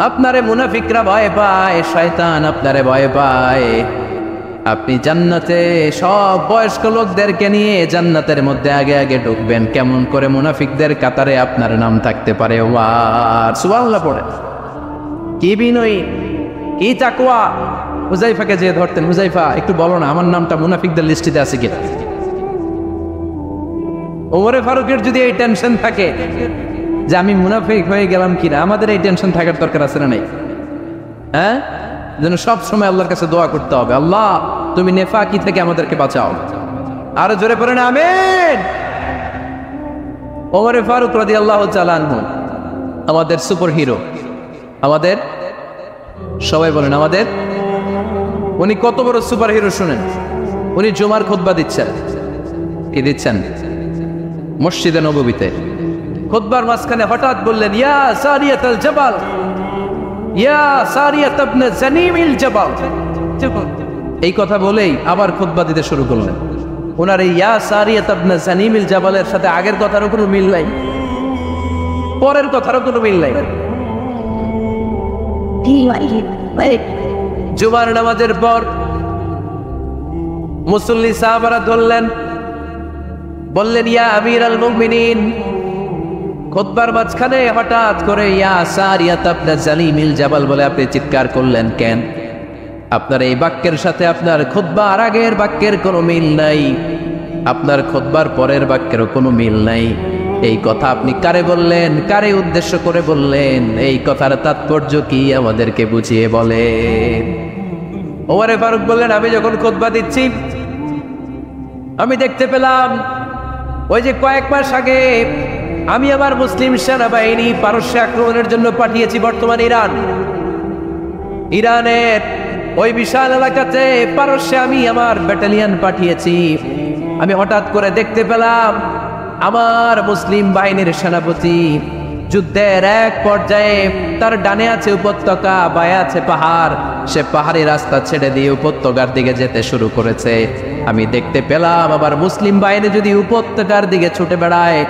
আপনারে মুনাফিকরা ভয় পায়, শয়তান আপনারে ভয় পায়। আপনি জান্নাতে সব বয়স্ক লোকদেরকে নিয়ে জান্নাতের মধ্যে আগে আগে ঢুকবেন, কেমন করে মুনাফিকদের কাতারে আপনার নাম থাকতে পারে? ওয়ার সুবহানাল্লাহ পড়ে। কি বিনয়ী, কি তাকওয়া। হুযায়ফাকে যে ধরতেন, হুযায়ফা একটু বলো না আমার নামটা মুনাফিকদের লিস্টিতে আছে কিনা। ওমরে ফারুকের যদি এই টেনশন থাকে যে আমি মুনাফিক হয়ে গেলাম কিনা, আমাদের এই টেনশন থাকার দরকার আছে না নাই? হ্যাঁ, যেন সব সময় আল্লাহর কাছে দোয়া করতে হবে, আল্লাহ তুমি নেফাকি থেকে আমাদেরকে বাঁচাও। আরো জোরে পড়েন আমিন। ওমরে ফারুক রাদিয়াল্লাহু তাআলা আনহু আমাদের সুপার হিরো, আমাদের সবাই বলেন আমাদের। উনি কত বড় সুপার হিরো শুনেন। উনি জুমার খুতবা দিচ্ছেন। কি দিচ্ছেন? মসজিদে নববীতে খুতবার মাঝখানে হঠাৎ বললেন, ইয়া সারিয়াতুল জাবাল, ইয়া সারিয়াত ইবনে জানিমিল জাবাল। এই কথা বলেই আবার খুতবা দিতে শুরু করলেন। ওনার এই ইয়া সারিয়াত ইবনে জানিমিল জাবালের সাথে আগের কথারও কোনো মিল নাই, পরের কথারও কোনো মিল নাই। জুমার নামাজের পর মুসল্লি সাহাবারা ধরলেন, বললেন, ইয়া আমিরাল মুমিনিন। খুতবার মাঝখানে হঠাৎ করে ইয়া সারিয়াত ইবনে জানিমিল জাবাল বলে আপনি চিৎকার করলেন কেন? আপনার এই বাক্যের সাথে আপনার খুতবার আগের বাক্যের কোনো মিল নাই, আপনার খুতবার পরের বাক্যেরও কোনো মিল নাই। এই কথা আপনি কারে বললেন, কারে উদ্দেশ্য করে বললেন? এই কথার তাৎপর্য কি আমাদেরকে বুঝিয়ে বলেন। ওমরে ফারুক বললেন, আমি যখন খুতবা দিচ্ছি আমি দেখতে পেলাম ওই যে কয়েক মাস আগে আমি আমার মুসলিম সেনাবাহিনী পারস্যে আক্রমণের জন্য পাঠিয়েছি বর্তমান ইরান। ইরানের ওই বিশাল এলাকাতে পারস্যে আমি আমার ব্যাটালিয়ন পাঠিয়েছি। আমি হঠাৎ করে দেখতে পেলাম আমার মুসলিম বাহিনীর সেনাপতি যুদ্ধের এক পর্যায়ে তার ডানে আছে উপত্যকা, বায়ে আছে পাহাড়। সে পাহাড়ি রাস্তা ছেড়ে দিয়ে উপত্যকার দিকে যেতে শুরু করেছে। আমি দেখতে পেলাম আবার মুসলিম বাহিনী যদি উপত্যকার দিকে ছুটে বেড়ায়,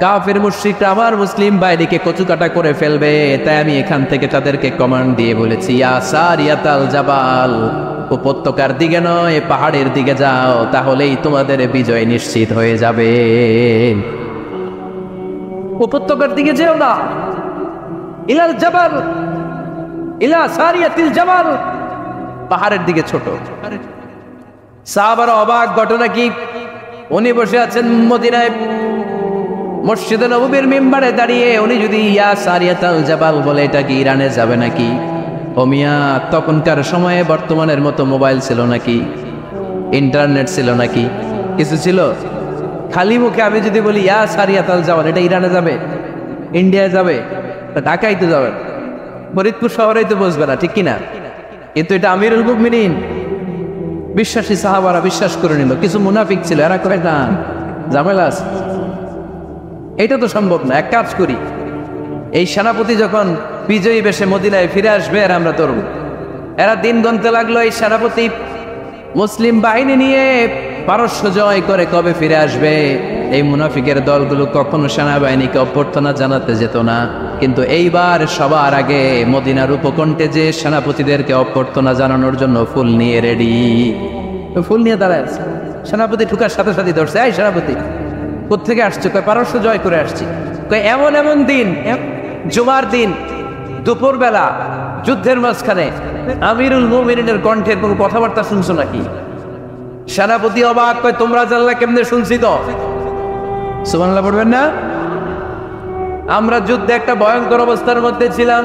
কাফের মুশরিকরা আমার মুসলিম বাহিনীকে কচুকাটা করে ফেলবে। তাই আমি এখান থেকে তাদেরকে কমান্ড দিয়ে বলেছি, ইয়া সারিয়াতাল জাবাল, উপত্যকার দিকে নয় পাহাড়ের দিকে যাও, তাহলেই তোমাদের বিজয় নিশ্চিত হয়ে যাবে। উপত্যকার দিকে যেও না, ইলাল জাবাল, ইলা সারিয়াতিল জাবাল, পাহাড়ের দিকে ছোট। সাহাবারা অবাক, ঘটনা কি? উনি বসে আছেন মদিনায় মসজিদে নববীর মিম্বারে দাঁড়িয়ে, উনি যদি ইয়া সারিয়াতাল জাবাল বলে, এটা কি ইরানে যাবে নাকি? ও মিয়া, তখনকার সময়ে বর্তমানের মতো মোবাইল ছিল নাকি? ইন্টারনেট ছিল নাকি? কিছু ছিল? খালি মুখে আমি যদি বলি ইয়া সারিয়াতাল জাবাল, এটা ইরানে যাবে, ইন্ডিয়ায় যাবে, ঢাকায় তো যাবে, ফরিদপুর শহরেই তো বসবে না, ঠিক কিনা? কিন্তু এটা আমিরুল মুমিনিন, বিশ্বাসী সাহাবারা বিশ্বাস করে নিল। কিছু মুনাফিক ছিল, এরা কয় না, ঝামেলা আছে, এটা তো সম্ভব না। এক কাজ করি, এই সেনাপতি যখন বিজয়ী বেশে মদিনায় ফিরে আসবে আর আমরা ধরব। এরা দিন গুনতে লাগলো, এই সেনাপতি মুসলিম বাহিনী নিয়ে পারস্য জয় করে কবে ফিরে আসবে। এই মুনাফিকের দলগুলো কখনো সেনাবাহিনীকে অভ্যর্থনা জানাতে যেত না, কিন্তু এইবার সবার আগে মদিনার উপকণ্ঠে যে সেনাপতিদেরকে অভ্যর্থনা জানানোর জন্য ফুল নিয়ে রেডি। ফুল নিয়ে দাঁড়ায় আছে। সেনাপতি ঠুকার সাথে সাথে ধরছে, এই সেনাপতি কোত্থেকে আসছে? কয় পারস্য জয় করে আসছি। কয় এমন এমন দিন, জুমার দিন দুপুরবেলা যুদ্ধের মাঝখানে আমিরুল মুমিনিনের কণ্ঠের কোনো কথাবার্তা শুনছো নাকি? সেনাপতি অবাক, কয় তোমরা জানলা কেমনে? শুনছি তো। সুবহানাল্লাহ পড়বেন না? আমরা যুদ্ধে একটা ভয়ঙ্কর অবস্থার মধ্যে ছিলাম,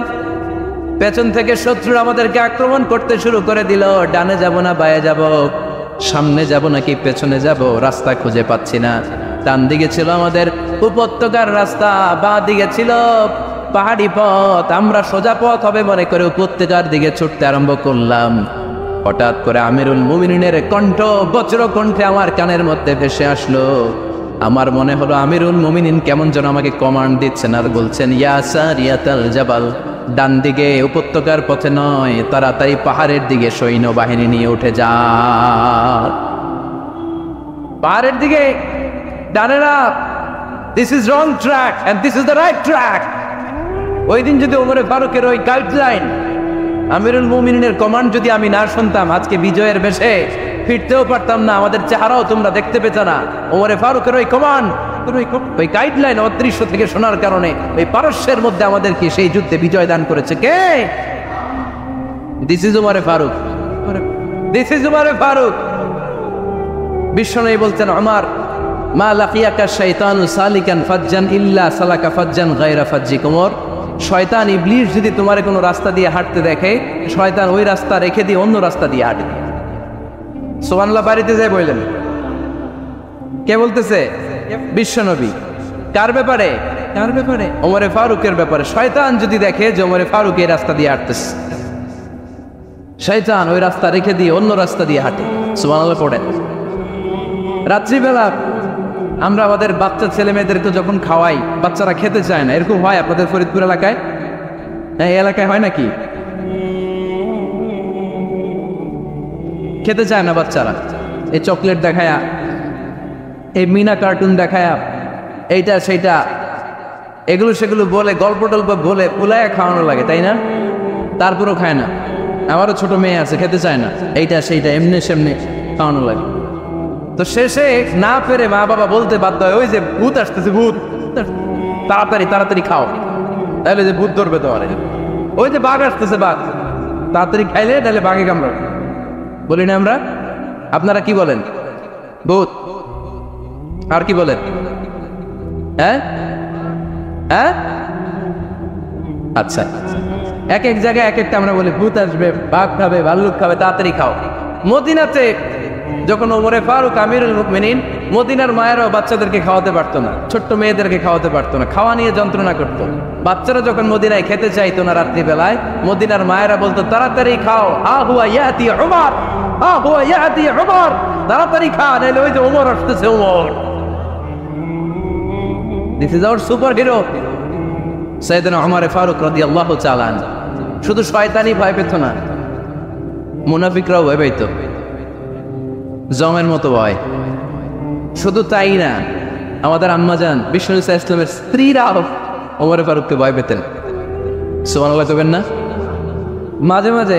পেছন থেকে শত্রুরা আমাদেরকে আক্রমণ করতে শুরু করে দিল। ডানে যাব না বায়ে যাব, সামনে যাব নাকি পেছনে যাব, রাস্তা খুঁজে পাচ্ছি না। ডান দিকে ছিল আমাদের উপত্যকার রাস্তা, বাঁ দিকে ছিল পাহাড়ি পথ। আমরা সোজা পথ হবে মনে করে উপত্যকার দিকে ছুটতে আরম্ভ করলাম। হঠাৎ করে আমিরুল মুমিনিনের কণ্ঠ বজ্র কণ্ঠে আমার কানের মধ্যে ভেসে আসলো। আমার মনে হলো আমিরুল মুমিনিন কেমন যেন আমাকে কমান্ড দিচ্ছেন আর বলছেন, ইয়া সারিয়াতাল জাবাল, ডান দিকে উপত্যকার পথে নয়, তাড়াতাড়ি পাহাড়ের দিকে সৈন্যবাহিনী নিয়ে উঠে যা। পাহাড়ের দিকে, ডানে না, this is wrong track and this is the right track. ওই দিন যদি ওমরে ফারুকের ওই গাইডলাইন, আমিরুল মুমিনিনের কমান্ড যদি আমি না শুনতাম, আজকে বিজয়ের বেশে ফিরতেও পারতাম না, আমাদের চেহারাও তোমরা দেখতে পেত না। ওমরে ফারুকের ওই কমান্ড, ওই গাইডলাইন অদৃশ্য থেকে শোনার কারণে ওই পারস্যের মধ্যে আমাদেরকে সেই যুদ্ধে বিজয় দান করেছে কে? দিস ইজ ওমরে ফারুক, দিস ইজ ওমরে ফারুক। বিশ্বনবী বলছেন, ওমর, মা লাকিয়াকা শাইতানু সালিকান ফাজ্জান ইল্লা সালাকা ফাজ্জান গায়রা ফাজ্জিক। ওমর, শয়তান ইবলিস যদি তোমার কোনো রাস্তা দিয়ে হাঁটতে দেখে, শয়তান ওই রাস্তা রেখে দিয়ে অন্য রাস্তা দিয়ে হাঁটে। সুবহানাল্লাহ বাড়িতে যায় বললেন, কে বলতেছে? বিশ্বনবী। কার ব্যাপারে? কার ব্যাপারে? ওমরে ফারুকের ব্যাপারে। শয়তান যদি দেখে যে ওমরে ফারুক এই রাস্তা দিয়ে হাঁটতেছে, শয়তান ওই রাস্তা রেখে দিয়ে অন্য রাস্তা দিয়ে হাঁটে। সুবহানাল্লাহ পড়েন। রাত্রিবেলা আমরা আমাদের বাচ্চা ছেলে মেয়েদেরকে যখন খাওয়াই, বাচ্চারা খেতে চায় না, এরকম হয় আপনাদের ফরিদপুর এলাকায়? হ্যাঁ, এই এলাকায় হয় নাকি? খেতে চায় না বাচ্চারা, এই চকলেট দেখায়া, এই মিনা কার্টুন দেখায়া, এইটা সেইটা এগুলো সেগুলো বলে, গল্প টল্প বলে পুলায় খাওয়ানো লাগে, তাই না? তারপরও খায় না। আমারও ছোট মেয়ে আছে, খেতে চায় না, এইটা সেইটা এমনি সেমনি খাওয়ানো লাগে। তো শেষে না পেরে মা বাবা বলতে বাধ্য হয়, ওই যে ভূত আসতেছে, ভূত, তাড়াতাড়ি তাড়াতাড়ি খাও, তাহলে যে ভূত ধরবে তো। ওই যে বাঘ আসতেছে, বাঘ, তাড়াতাড়ি খাইলে তাহলে বাঘে কামড়াবে। বলি না আমরা? আপনারা কি বলেন? ভূত। আর কি বলেন? হ্যাঁ হ্যাঁ, আচ্ছা, এক এক জায়গায় এক একটা আমরা বলি, ভূত আসবে, বাঘ খাবে, ভাল্লুক খাবে, তাড়াতাড়ি খাও। মদিনাতে যখন ওমরে ফারুক আমিরুল মুমিনিন, মদিনার মায়েরাও বাচ্চাদেরকে খাওয়াতে পারতো না, ছোট্ট মেয়েদেরকে খাওয়াতে পারতো না, খাওয়া নিয়ে যন্ত্রণা করতো। বাচ্চারা যখন মদিনায় খেতে চাইতো না রাত্রিবেলায়, মদিনার মায়েরা বলতো, তাড়াতাড়ি খাও, হা হুয়া ইয়াতি উমর, হা হুয়া ইয়াতি উমর, তাড়াতাড়ি খা, নাইলে ওই যে ওমর আসতেছে, Umar. This is our super hero. সাইয়েদনা ওমর ফারুক রাদিয়াল্লাহু তাআলা আনহু শুধু শয়তানই ভয় পেত না, মুনাফিকরাও ভয় পেত, জমের মতো ভয়। শুধু তাই না, আমাদের আম্মাজান বিষ্ণু সাল্লাল্লাহু আলাইহি ওয়াসাল্লামের স্ত্রীরাও ওমর ফারুককে ভয় পেতেন। সুবহানাল্লাহ কইবেন না? মাঝে মাঝে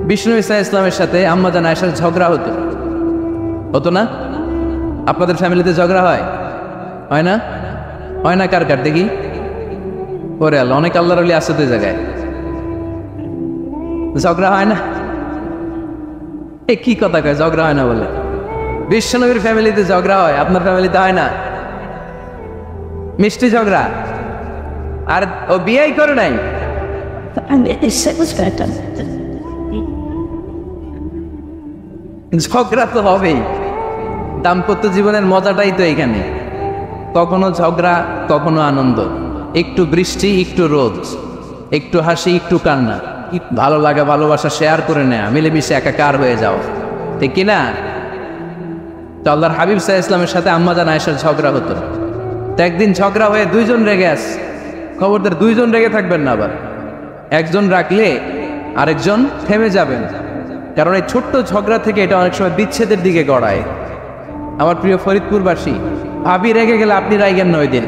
বিষ্ণু সাল্লাল্লাহু আলাইহি ওয়াসাল্লামের সাথে আম্মাজান আয়েশার ঝগড়া হতো, হতো না? আপনাদের ফ্যামিলিতে ঝগড়া হয়? হয় না? হয় না? কার কার দেখি? ওরে আল্লাহ, অনেক আল্লাহর ওলি আছে তো এই জায়গায়। ঝগড়া হয় না? এ কি কথা কয় ঝগড়া হয় না বলে? বিশ্বনবীর ফ্যামিলিতে ঝগড়া হয়, আপনার ফ্যামিলিতে হয় না? মিষ্টি ঝগড়া। আর ও বিয়েই করে নাই, ঝগড়া তো হবেই। দাম্পত্য জীবনের মজাটাই তো এখানে, কখনো ঝগড়া কখনো আনন্দ, একটু বৃষ্টি একটু রোদ, একটু হাসি একটু কান্না, ভালো লাগা ভালোবাসা শেয়ার করে নেয়া, মিলেমিশে একাকার হয়ে যাও, ঠিক কিনা? তো আল্লাহর হাবিব সাল্লাল্লাহু আলাইহি ওয়াসাল্লামের সাথে আম্মাজান আয়েশার ঝগড়া হতো। তো একদিন ঝগড়া হয়ে দুইজন রেগে আছে। খবরদার দুইজন রেগে থাকবেন না, আবার একজন রাখলে আরেকজন থেমে যাবেন, কারণ এই ছোট্ট ঝগড়া থেকে এটা অনেক সময় বিচ্ছেদের দিকে গড়ায়। আমার প্রিয় ফরিদপুরবাসী, ভাবি রেগে গেলে আপনি রাইগেন না, ওই দিন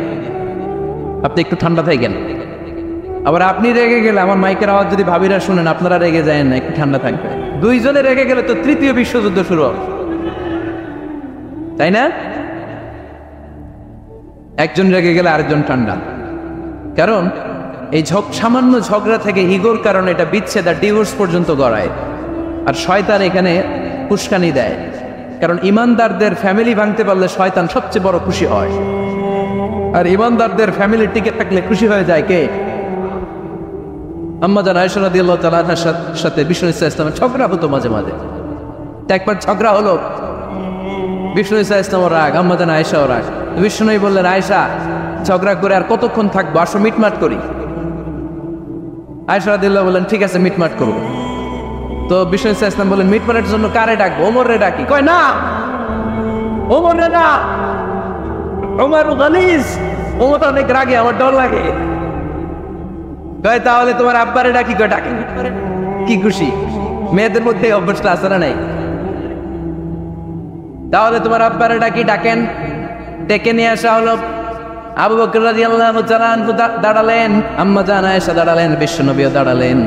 আপনি একটু ঠান্ডা থাকেন। আবার আপনি রেগে গেলে, আমার মাইকের আওয়াজ যদি ভাবিরা শুনেন, আপনারা রেগে যায় না, একটু ঠান্ডা থাকবে। দুইজনে রেগে গেলে তো তৃতীয় বিশ্বযুদ্ধ শুরু হবে, তাই না? একজন রেগে গেলে আরেকজন ঠান্ডা, কারণ এই সামান্য ঝগড়া থেকে ইগোর কারণে এটা বিচ্ছেদ আর ডিভোর্স পর্যন্ত গড়ায়। আর শয়তান এখানে উস্কানি দেয়, কারণ ইমানদারদের ফ্যামিলি ভাঙতে পারলে শয়তান সবচেয়ে বড় খুশি হয়, আর ইমানদারদের ফ্যামিলি টিকে থাকলে খুশি হয়ে যায় কে? আম্মাজান আয়েশা রাদিয়াল্লাহু তাআলা আনহার সাথে বিষ্ণু সাল্লাল্লাহু আলাইহি ওয়াসাল্লামের ঝগড়া হতো মাঝে মাঝে। একবার ঝগড়া হলো, বিষ্ণু সাল্লাল্লাহু আলাইহি ওয়াসাল্লাম রাগ, আম্মাজান আয়েশাও রাগ। বিষ্ণু বললেন, আয়েশা ঝগড়া করে আর কতক্ষণ থাকবো, আসো মিটমাট করি। আয়েশা রাদিয়াল্লাহু বললেন, ঠিক আছে মিটমাট করবো। তো বিষ্ণু সাল্লাল্লাহু আলাইহি ওয়াসাল্লাম বললেন, মিটমাটের জন্য কারে ডাকবো? ওমরে ডাকি। কয় না, ওমরে না, ওমর গালিজ, ওমর অনেক রাগে, আমার ডর লাগে। কয় তাহলে তোমার আব্বারে ডাকি। কয় ডাকেন। কি খুশি, মেয়েদের মধ্যে অভ্যাসটা আছে না নাই? তাহলে তোমার আব্বারে ডাকি, ডাকেন। ডেকে নিয়ে আসা হলো। আবু বকর রাদিয়াল্লাহু তাআলা আনহু দাঁড়ালেন, আম্মাজান আয়েশা দাঁড়ালেন, বিশ্বনবীও দাঁড়ালেন।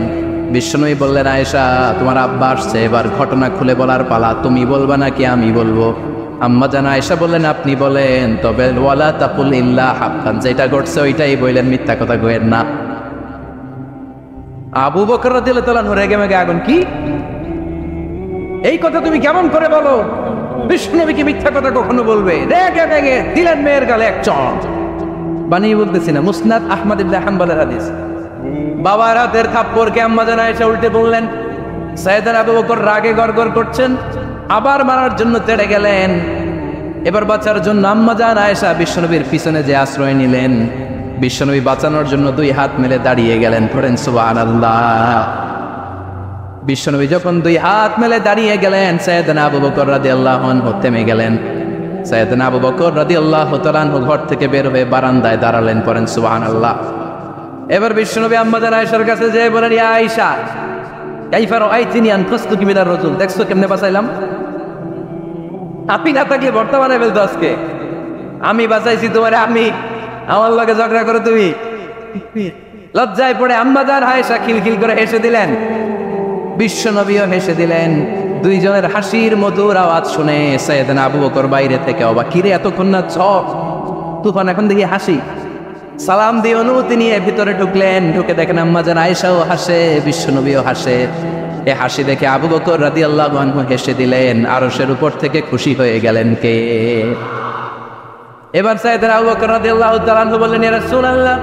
বিশ্বনবী বললেন, আয়েশা তোমার আব্বা আসছে, এবার ঘটনা খুলে বলার পালা, তুমি বলবা নাকি আমি বলবো? আম্মাজান আয়েশা বললেন, আপনি বলেন, তবে ওয়ালা তাকুল ইল্লা হাক্কান, যেটা ঘটছে ওইটাই বললেন, মিথ্যা কথা কইেন না। আবু বকর রাদিয়াল্লাহু তাআলা রেগে মেগে আগুন, কি এই কথা তুমি কেমন করে বলো? বিষ্ণুনবী কি মিথ্যা কথা কখনো বলবে? রেগে রেগে দিলেন মেয়ের গালে এক চড়। বানিয়ে বলতেছি না, মুসনাদ আহমদ ইবনে হাম্বলের হাদিস। বাবার হাতের থাপ্পড়কে আম্মাজান আয়েশা উল্টে বললেন। সাইয়েদনা আবু বকর রাগে গড়গড় করছেন, আবার মারার জন্য তেড়ে গেলেন। এবার বাঁচার জন্য আম্মাজান আয়েশা বিশ্বনবীর পিছনে যে আশ্রয় নিলেন, বিশ্বনবী বাঁচানোর জন্য দুই হাত মেলে দাঁড়িয়ে গেলেন। পড়েন সুবহানাল্লাহ। বিশ্বনবী যখন দুই হাত মেলে দাঁড়িয়ে গেলেন, সাইয়েদনা আবু বকর রাদিয়াল্লাহু আনহু থেমে গেলেন। সাইয়েদনা আবু বকর রাদিয়াল্লাহু তাআলা আনহু ঘর থেকে বের হয়ে বারান্দায় দাঁড়ালেন। পড়েন সুবহানাল্লাহ। এবার বিশ্বনবী আম্মাজান আয়েশার কাছে যেয়ে বলেন, ইয়া আয়েশা কাইফা রাআইতিনি আনকাসতুকি মিনার রাজুল, দেখছো কেমনে বাঁচাইলাম? আপনি না থাকলে বর্তমানে ফেলতো আজকে, আমি বাঁচাইছি তোমারে। আমি আমার লগে ঝগড়া করে তুমি? লজ্জায় পড়ে আম্মাজান আয়েশা খিলখিল করে হেসে দিলেন, বিশ্বনবীও হেসে দিলেন। দুইজনের হাসির মধুর আওয়াজ শুনে সাইয়েদনা আবু বকর বাইরে থেকে অবাক, কিরে এতক্ষণ না ঝড় তুফান, এখন দেখি হাসি। সালাম দিয়ে অনুমতি নিয়ে ভিতরে ঢুকলেন। ঢুকে দেখেন আম্মাজান আয়েশাও হাসে, বিশ্বনবীও হাসে। এ হাসি দেখে আবু বকর রাদিয়াল্লাহু আনহু হেসে দিলেন। আরশের উপর থেকে খুশি হয়ে গেলেন কে? এবার সাইয়েদনা আবু বকর রাদিয়াল্লাহু তাআলা আনহু বললেন, ইয়া রাসূলুল্লাহ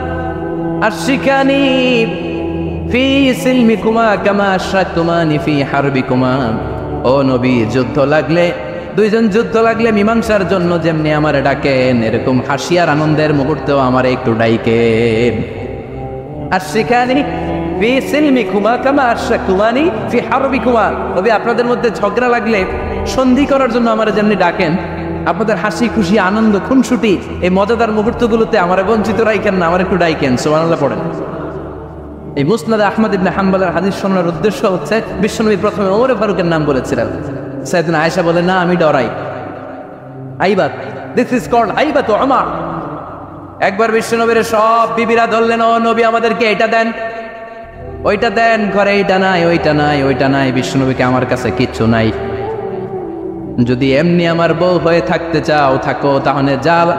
আশরিকানি ফি সিলমিকুমা কামা আশরাকতুমানি ফি হারবিকুমা। ও নবী, যুদ্ধ লাগলে, দুইজন যুদ্ধ লাগলে মীমাংসার জন্য যেমনি আমারে ডাকেন, এরকম হাসি আর আনন্দের মুহূর্তেও আমারে একটু ডাইকেন। আশরিকানি ফি সিলমিকুমা কামা আশরাকতুমানি ফি হারবিকুমা। নবী, আপনাদের মধ্যে ঝগড়া লাগলে সন্ধি করার জন্য আমারে যেমনি ডাকেন, আপনাদের হাসি খুশি আনন্দ খুনসুটি এই মজাদার মুহূর্তগুলোতে আমার বঞ্চিত রাইকেন না, আমার একটু ডাইকেন। সুবহানাল্লাহ পড়েন। এই মুসনাদে আহমদ ইবনে হাম্বলের হাদিস শোনার উদ্দেশ্য হচ্ছে বিশ্বনবী প্রথমে ওমর ফারুকের নাম বলেছিলেন। সাইয়েদনা আয়েশা বলে না, আমি ডরাই। আইবাত, দিস ইজ কল্ড আইবাত ওমর। একবার বিশ্বনবীর সব বিবিরা ধরলেন, ও নবী আমাদেরকে এটা দেন ওইটা দেন, ঘরে এইটা নাই ওইটা নাই ওইটা নাই। বিশ্বনবীকে আমার কাছে কিচ্ছু নাই, যদি এমনি আমার বউ হয়ে থাকতে চাও থাকো, তাহলে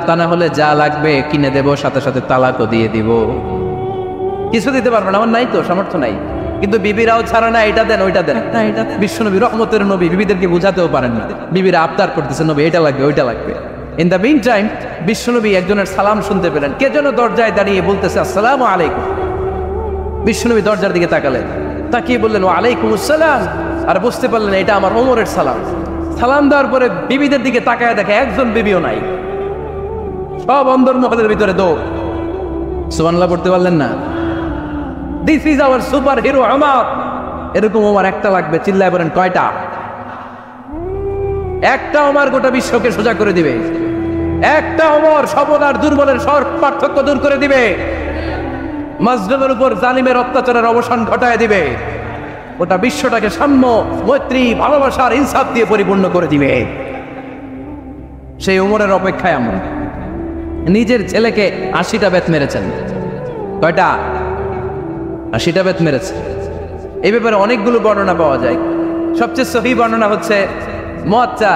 তা না হলে যা লাগবে কিনে দেব, সাথে সাথে তালাকও দিয়ে দিব। কিছু দিতে পারবো না, আমার নাই তো সামর্থ্য নাই। কিন্তু বিবিরাও ছাড়া না, এটা দেন ওইটা দেন না, এটা বিশ্বনবী রহমতের নবী, বিবিদেরকে বুঝাতেও পারেন না। বিবিরা আবদার করতেছে নবী এটা লাগবে ওইটা লাগবে। ইন দ্য মিন টাইম বিশ্বনবী একজনের সালাম শুনতে পেলেন, কে যেন দরজায় দাঁড়িয়ে বলতেছে আসসালামু আলাইকুম। বিশ্বনবী দরজার দিকে তাকালেন, তাকিয়ে বললেন ওয়া আলাইকুম আসসালাম, আর বুঝতে পারলেন এটা আমার ওমরের সালাম। সালাম দেওয়ার পরে বিবিদের দিকে তাকায় দেখে একজন বিবিও নাই, সব অন্দরমহলের ভিতরে দৌড়। সুবহানাল্লাহ পড়তে পারলেন না? This is our super hero Omar. এরকম ওমর একটা লাগবে, চিল্লায় বলেন কয়টা? একটা ওমর গোটা বিশ্বকে সোজা করে দিবে। একটা ওমর সবল আর দুর্বলের সব পার্থক্য দূর করে দিবে। মাজলুমের উপর জালিমের অত্যাচারের অবসান ঘটায় দিবে। গোটা বিশ্বটাকে সাম্য, মৈত্রী, ভালোবাসার ইনসাফ দিয়ে পরিপূর্ণ করে দিবে। সেই ওমরের অপেক্ষায় আমরা। নিজের ছেলেকে 80টা বেত মেরেছেন। কয়টা? 80টা বেত মেরেছে। এই ব্যাপারে অনেকগুলো বর্ণনা পাওয়া যায়। সবচেয়ে সহিহ বর্ণনা হচ্ছে মুয়াত্তা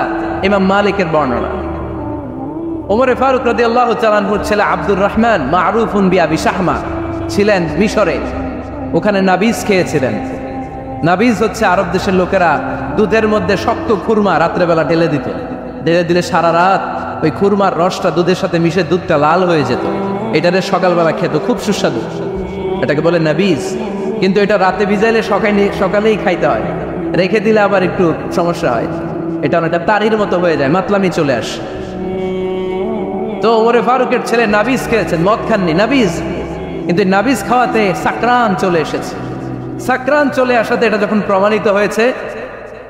ইমাম মালিকের বর্ণনা। ওমরে ফারুক রাদিয়াল্লাহু তাআলা আনহুর ছেলে আব্দুর রহমান মারুফুন বিআবি শাহমা ছিলেন মিশরে। ওখানে নাবিজ খেয়েছিলেন। নাবিজ হচ্ছে আরব দেশের লোকেরা দুধের মধ্যে শক্ত খুরমা রাত্রেবেলা ঢেলে দিত। ঢেলে দিলে সারা রাত ওই খুরমার রসটা দুধের সাথে মিশে দুধটা লাল হয়ে যেত। এটারে সকালবেলা খেত, খুব সুস্বাদু। এটাকে বলে নাবিজ। কিন্তু এটা রাতে ভিজাইলে সকালেই খাইতে হয়, রেখে দিলে আবার একটু সমস্যা হয়। এটা অনেকটা তারির মতো হয়ে যায়, মাতলামি চলে আসে। তো ওমরে ফারুকের ছেলে নাবিজ খেয়েছেন, মদ খাননি, নাবিজ। কিন্তু নাবিজ খাওয়াতে সাকরান চলে এসেছে। সাকরান চলে আসাতে এটা যখন প্রমাণিত হয়েছে,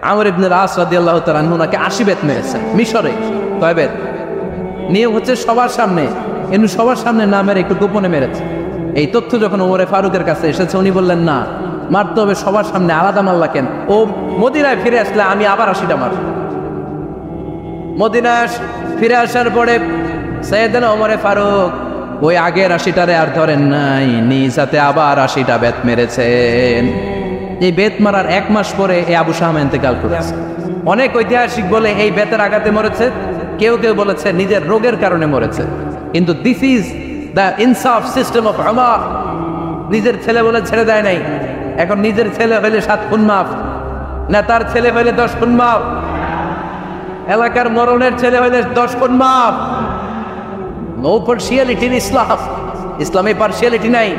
আমর ইবনে আস রাদিয়াল্লাহু তাআলা আনহু ওনাকে 80 বেত মেরেছেন মিশরে। কয় বেত? নিয়ম হচ্ছে সবার সামনে, কিন্তু সবার সামনে না মেরে একটু গোপনে মেরেছে। এই তথ্য যখন ওমরে ফারুকের কাছে এসেছে, উনি বললেন না, মারতে হবে সবার সামনে, আলাদা মারলা কেন? ও মদিনায় ফিরে আসলে আমি আবার 80টা মারব। মদিনায় ফিরে আসার পরে সাইয়েদনা ওমরে ফারুক ওই আগের 80টারে আর ধরেন নাই, নিজ হাতে আবার 80টা বেত মেরেছেন। এই বেত মারার 1 মাস পরে এই আবু শাহমা ইন্তেকাল করেছে। অনেক ঐতিহাসিক বলে এই বেতের আঘাতে মরেছে, কেউ কেউ বলেছে নিজের রোগের কারণে মরেছে। কিন্তু দিস ইজ দ্য ইনসাফ সিস্টেম অফ ওমর। নিজের ছেলে বলে ছেড়ে দেয় নাই। এখন নিজের ছেলে হইলে 7 খুন মাফ, নেতার ছেলে হইলে 10 খুন মাফ, এলাকার মরণের ছেলে হইলে 10 খুন মাফ। নো পার্সিয়ালিটি ইন ইসলাম। ইসলামে পার্সিয়ালিটি নাই।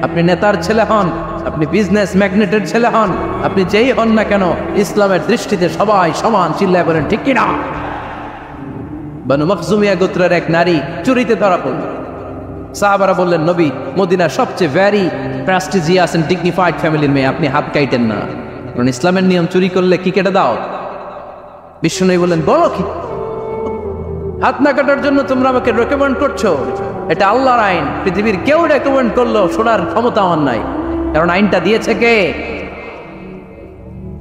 আপনি নেতার ছেলে হন, আপনি বিজনেস ম্যাগনেটের ছেলে হন, আপনি যেই হন না কেন, ইসলামের দৃষ্টিতে সবাই সমান। চিল্লায় বলেন ঠিক কিনা? বানু মখজুমিয়া গোত্রের এক নারী চুরিতে ধরা পড়ল। সাহাবারা বললেন নবী, মদিনার সবচেয়ে ভ্যারি প্রেস্টিজিয়াস এন্ড ডিগনিফাইড ফ্যামিলির মেয়ে, আপনি হাত কাইটেন না, কারণ ইসলামের নিয়ম চুরি করলে কি কেটে দাও? বিশ্বনবী বললেন বলো কি? হাত না কাটার জন্য তোমরা আমাকে রেকমেন্ড করছো? এটা আল্লাহর আইন। পৃথিবীর কেউ রেকমেন্ড করলো শোনার ক্ষমতা আমার নাই, কারণ আইনটা দিয়েছে কে?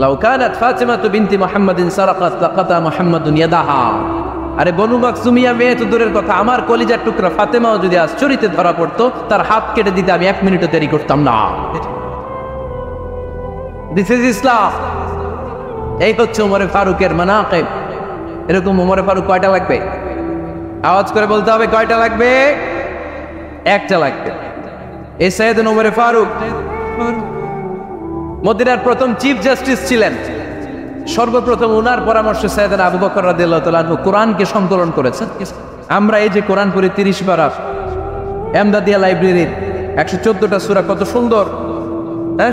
লাউ কানাত ফাতিমাতু বিনতি মুহাম্মাদিন সারাকাত লাকাতা মুহাম্মাদুন ইয়াদাহা। আরে বনু মাকজুমিয়া মেয়ে তো দূরের কথা, আমার কলিজার টুকরা ফাতেমাও যদি আজ চুরিতে ধরা পড়তো, তার হাত কেটে দিতে আমি 1 মিনিটও দেরি করতাম না। দিস ইজ ইসলাম। এই হচ্ছে ওমরে ফারুকের মানাকিব। এরকম ওমরে ফারুক কয়টা লাগবে? আওয়াজ করে বলতে হবে কয়টা লাগবে? 1টা লাগবে। এই সাইয়েদনা ওমরে ফারুক মদিনার প্রথম চিফ জাস্টিস ছিলেন। সর্বপ্রথম ওনার পরামর্শে সাইয়েদনা আবু বকর রাদিয়াল্লাহু তাআলা আনহু কোরআনকে সংকলন করেছেন। আমরা এই যে কোরআন পড়ি 30 পারা, এমদাদিয়া লাইব্রেরির 114টা সূরা, কত সুন্দর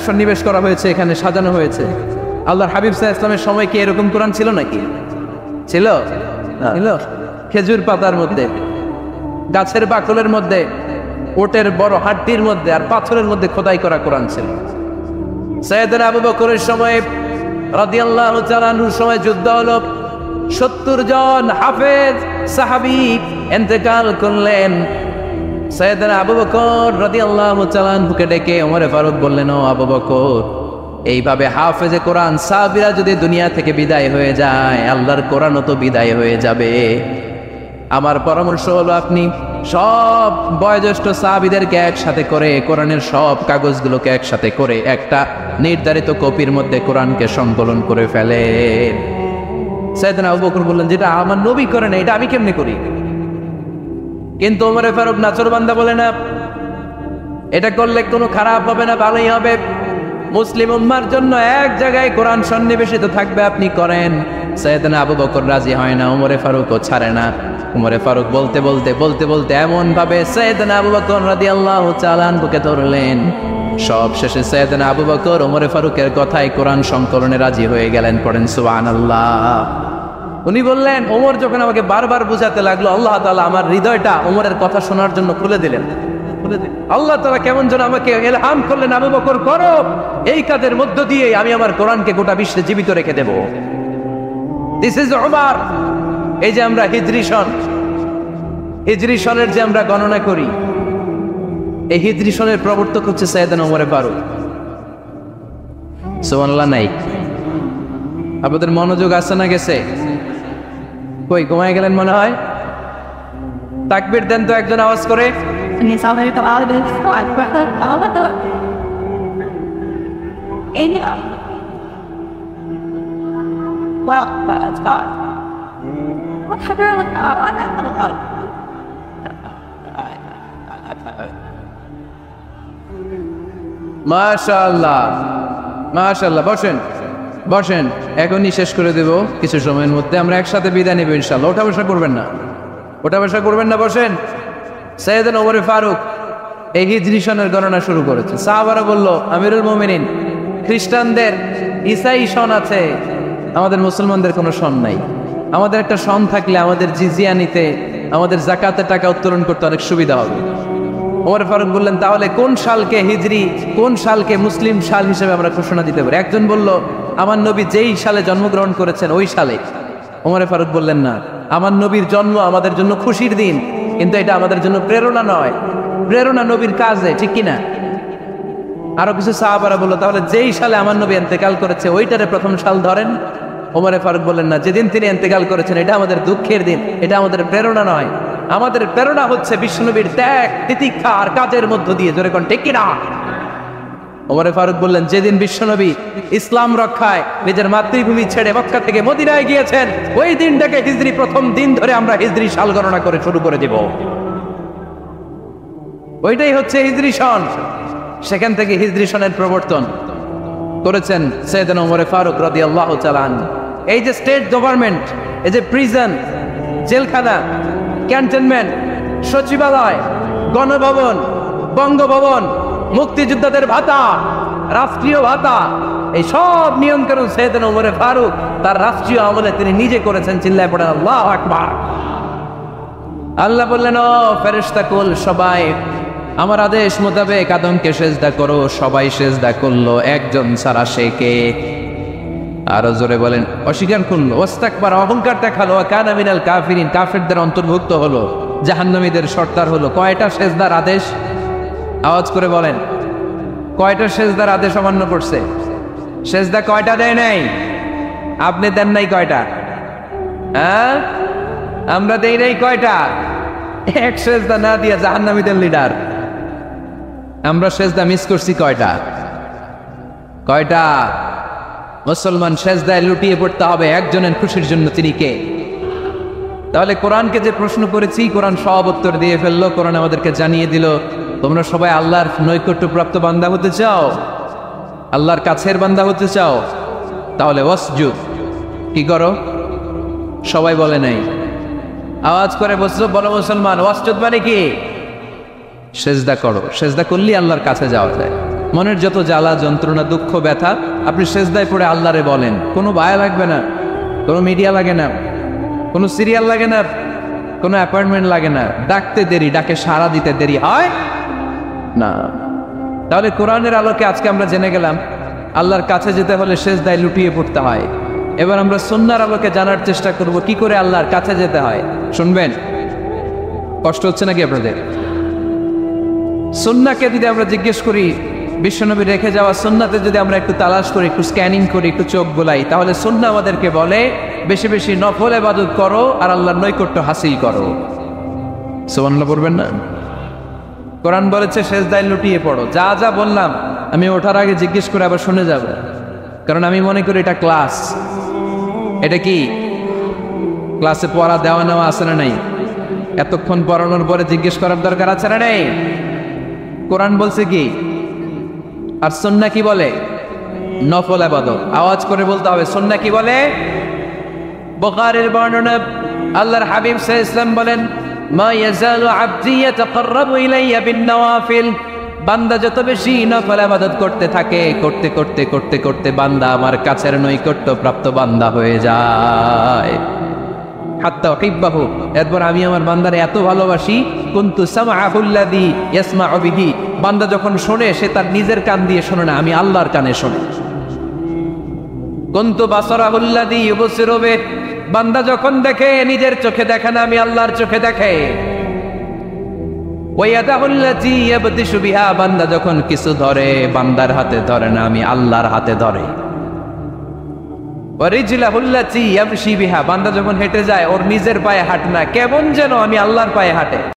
সন্নিবেশ করা হয়েছে, এখানে সাজানো হয়েছে। আল্লাহর হাবিব সাল্লাল্লাহু আলাইহি ওয়াসাল্লামের সময় কি এরকম কোরআন ছিল নাকি? ছিল? ছিল। খেজুর পাতার মধ্যে, গাছের বাকলের মধ্যে, ওটের বড় হাড্ডির মধ্যে আর পাথরের মধ্যে খোদাই করা কোরআন ছিল। সাইয়েদনা আবু বকরের সময় রাদিয়াল্লাহু তাআলা আনহুর সময় যুদ্ধ হলো, 70 জন হাফেজ সাহাবী ইন্তেকাল করলেন। সাইয়েদনা আবু বকর রাদিয়াল্লাহু তাআলা আনহুকে ডেকে ওমরে ফারুক বললেন, ও আবু বকর, এইভাবে হাফেজে কোরআন সাহাবীরা যদি দুনিয়া থেকে বিদায় হয়ে যায়, আল্লাহর কোরআনও তো বিদায় হয়ে যাবে। আমার পরামর্শ হলো আপনি সব বয়োজ্যেষ্ঠ সাহাবীদেরকে একসাথে করে কোরআনের সব কাগজগুলোকে একসাথে করে একটা নির্ধারিত কপির মধ্যে কোরআনকে সংকলন করে ফেলেন। সাইয়েদনা আবু বকর বললেন, যেটা আমার নবী করে না, এটা আমি কেমনে করি? কিন্তু ওমরে ফারুক নাচরবান্দা বলে না, এটা করলে কোনো খারাপ হবে না, ভালোই হবে। মুসলিম উম্মার জন্য এক জায়গায় কোরআন সন্নিবেশিত থাকবে, আপনি করেন। সাইয়েদনা আবু বকর রাজি হয় না, ওমরে ফারুকও ছাড়ে না। ওমরে ফারুক বলতে বলতে এমন ভাবে সাইয়েদনা আবু বকর রাদিয়াল্লাহু তাআলা আনহুকে ধরলেন। সব শেষে সাইয়েদনা আবু বকর ওমরে ফারুকের কথায় কোরআন সংকলনে রাজি হয়ে গেলেন। পড়েন সুবহানাল্লাহ। উনি বললেন, ওমর যখন আমাকে বারবার বুঝাতে লাগলো, আল্লাহ তাআলা আমার হৃদয়টা ওমরের কথা শোনার জন্য খুলে দিলেন। আল্লাহ তাআলা কেমন যেন আমাকে ইলহাম করলেন, আবু বকর করো, এই কাজের মধ্য দিয়ে আমি আমার কোরআনকে গোটা বিশ্বে জীবিত রেখে দেব। This is Umar. এই যে আমরা হিজরি সনের যে আমরা গণনা করি, এই হিজরি সনের প্রবর্তক হচ্ছে সাইয়েদনা ওমরে ফারুক। সুবহানাল্লাহ। নাই আপনাদের মনোযোগ আছে না গেছে? কই ঘুমায় গেলেন মনে হয়? তাকবীর দেন তো একজন আওয়াজ করে। মাশাআল্লাহ মাশাআল্লাহ। বসেন, এখনই শেষ করে দেব কিছু সময়ের মধ্যে। আমরা একসাথে বিদায় নেব ইনশাআল্লাহ। ওঠা বসা করবেন না, বসেন। সাইয়েদনা ওমর ফারুক এই হিজরি সনের গণনা শুরু করেছে। সাহাবারা বলল, আমিরুল মুমিনিন, খ্রিস্টানদের ঈসাই সন আছে, আমাদের মুসলমানদের কোনো সন নাই। আমাদের একটা সন থাকলে আমাদের জিজিয়া নিতে, আমাদের যাকাতের টাকা উত্তোলন করতে অনেক সুবিধা হবে। ওমর ফারুক বললেন, তাহলে কোন সালকে হিজরি, কোন সালকে মুসলিম সাল হিসেবে আমরা ঘোষণা দিতে পারি? একজন বলল, আমার নবী যেই সালে জন্মগ্রহণ করেছেন ওই সালে। ওমর ফারুক বললেন, না, আমার নবীর জন্ম আমাদের জন্য খুশির দিন, কিন্তু এটা আমাদের জন্য প্রেরণা নয়। প্রেরণা নবীর কাজে, ঠিক কিনা? আরো কিছু সাহাবারা বলল, তাহলে যেই সালে আমার নবী ইন্তেকাল করেছে ওইটারে প্রথম সাল ধরেন। ওমর ফারুক বললেন, না, যেদিন তিনি ইন্তেকাল করেছেন এটা আমাদের দুঃখের দিন, এটা আমাদের প্রেরণা নয়। আমাদের প্রেরণা হচ্ছে বিশ্বনবীর ত্যাগ, তিতিক্ষা আর কাজের মধ্য দিয়ে। জোরে কোন ঠিক কিনা? ওমর ফারুক বললেন, যেদিন বিশ্বনবী ইসলাম রক্ষায় নিজের মাতৃভূমি ছেড়ে মক্কা থেকে মদিনায় গিয়েছেন, ওই দিনটাকে হিজরি প্রথম দিন ধরে আমরা হিজরি সাল গণনা করে শুরু করে দিব। ওইটাই হচ্ছে হিজরি সন। সেখান থেকে হিজরি সনের প্রবর্তন করেছেন সাইয়েদনা ওমর ফারুক রাদিয়াল্লাহু তাআলা আনহু। এই যে স্টেট গভর্নমেন্ট, এই যে প্রিজন, জেলখানা, ক্যান্টনমেন্ট, সচিবালয়, গণভবন, বঙ্গভবন, মুক্তিযোদ্ধাদের ভাতা, রাষ্ট্রীয় ভাতা, এই সব নিয়ম কানুন সাইয়েদনা ওমর ফারুক তার রাষ্ট্রীয় আমলে তিনি নিজে করেছেন। চিল্লায় পড়েন আল্লাহু আকবার। আল্লাহ বললেন, ও ফেরেশতা কুল, সবাই আমার আদেশ মোতাবেক আদমকে সেজদা করো। সবাই সেজদা করলো, একজন ছাড়া, সে কে? আরো জোরে বলেন। অস্বীকার করলো, ওয়াস্তাকবার, অহংকার দেখালো, ওয়া কানা মিনাল কাফিরিন, কাফেরদের অন্তর্ভুক্ত হলো, জাহান্নামীদের সর্দার হলো। কয়টা সেজদার আদেশ? আওয়াজ করে বলেন, কয়টা সেজদার আদেশ অমান্য করছে? সেজদা কয়টা দেয় নাই? আপনি দেন নাই কয়টা? হ্যাঁ, আমরা দেই নাই কয়টা? এক সেজদা না দিয়া জাহান্নামীদের লিডার। আমরা সেজদা মিস করছি কয়টা? মুসলমান সেজদায় লুটিয়ে পড়তে হবে একজনের খুশির জন্য। তিনি কে? তাহলে কোরআনকে যে প্রশ্ন করেছি, কোরআন সব উত্তর দিয়ে ফেললো। কোরআন আমাদেরকে জানিয়ে দিল, তোমরা সবাই আল্লাহর নৈকট্যপ্রাপ্ত বান্দা হতে চাও, আল্লাহর কাছের বান্দা হতে চাও, তাহলে ওয়াসজুদ, কি করো? সবাই বলে নাই, আওয়াজ করে বলো মুসলমান, ওয়াসজুদ মানে কি? সেজদা করো। সেজদা করলেই আল্লাহর কাছে যাওয়া যায়। মনের যত জ্বালা যন্ত্রণা দুঃখ ব্যথা আপনি সেজদায় পড়ে আল্লাহরে বলেন। কোনো বায়া লাগবে না, কোনো মিডিয়া লাগে না, কোনো সিরিয়াল লাগে না, কোনো অ্যাপয়েন্টমেন্ট লাগে না। ডাকতে দেরি, ডাকে সাড়া দিতে দেরি হয় না। তাহলে কোরআনের আলোকে আজকে আমরা জেনে গেলাম আল্লাহর কাছে যেতে হলে সেজদায় লুটিয়ে পড়তে হয়। এবার আমরা সুন্নাহর আলোকে জানার চেষ্টা করব কি করে আল্লাহর কাছে যেতে হয়। শুনবেন, কষ্ট হচ্ছে নাকি আপনাদের? সুন্নাহকে যদি আমরা জিজ্ঞেস করি, বিশ্বনবী রেখে যাওয়া সুন্নাতে যদি আমরা একটু তালাশ করি, একটু স্ক্যানিং করি, একটু চোখ গোলাই, তাহলে সুন্নাহ আমাদেরকে বলে বেশি বেশি নফল ইবাদত করো আর আল্লাহর নৈকট্য হাসিল করো। সুবহানাল্লাহ বলবেন না? কোরআন বলেছে সেজদায় লুটিয়ে পড়ো। যা যা বললাম আমি ওঠার আগে জিজ্ঞেস করে আবার শুনে যাব, কারণ আমি মনে করি এটা ক্লাস। এটা কি ক্লাসে পড়া দেওয়া নেওয়া আছে না নাই? এতক্ষণ পড়ানোর পরে জিজ্ঞেস করার দরকার আছে না নেই? কোরআন বলছে কি আর সুন্নাহ কি বলে? নফল ইবাদত। আওয়াজ করে বলতে হবে সুন্নাহ কি বলে। বুখারীর বর্ণনা, আল্লাহর হাবিব সাল্লাল্লাহু আলাইহি ওয়াসাল্লাম বলেন, মা ইয়াজালু আবদি ইয়াতাকাররাবু ইলাইয়া বিন-নওয়াফিল, বান্দা যত বেশি নফল ইবাদত করতে থাকে, করতে করতে করতে করতে বান্দা আমার কাছের নৈকট্য প্রাপ্ত বান্দা হয়ে যায়। হাত্তা উহিব্বাহু, এরপর আমি আমার বান্দারে এত ভালোবাসি, কুনতু সামআহুল্লাযী ইয়াসমাউ বিহি, বান্দা যখন শোনে সে তার নিজের কান দিয়ে শোনে না, আমি আল্লাহর কানে শোনে। কুনতু বাসারাহুল্লাযী ইউবসিরু বিহি, বান্দা যখন দেখে নিজের চোখে দেখে না, আমি আল্লাহর চোখে দেখে। ওয়ায়াদাহুল্লাযী ইয়াবতিশু বিহা, বান্দা যখন কিছু ধরে বান্দার হাতে ধরে না, আমি আল্লাহর হাতে ধরে। ওয়ারিজলাহুল্লাতী ইয়ামশি বিহা, বান্দা যখন হেঁটে যায় ওর নিজের পায়ে হাঁটে না, কেমন যেন আমি আল্লাহর পায়ে হাঁটে।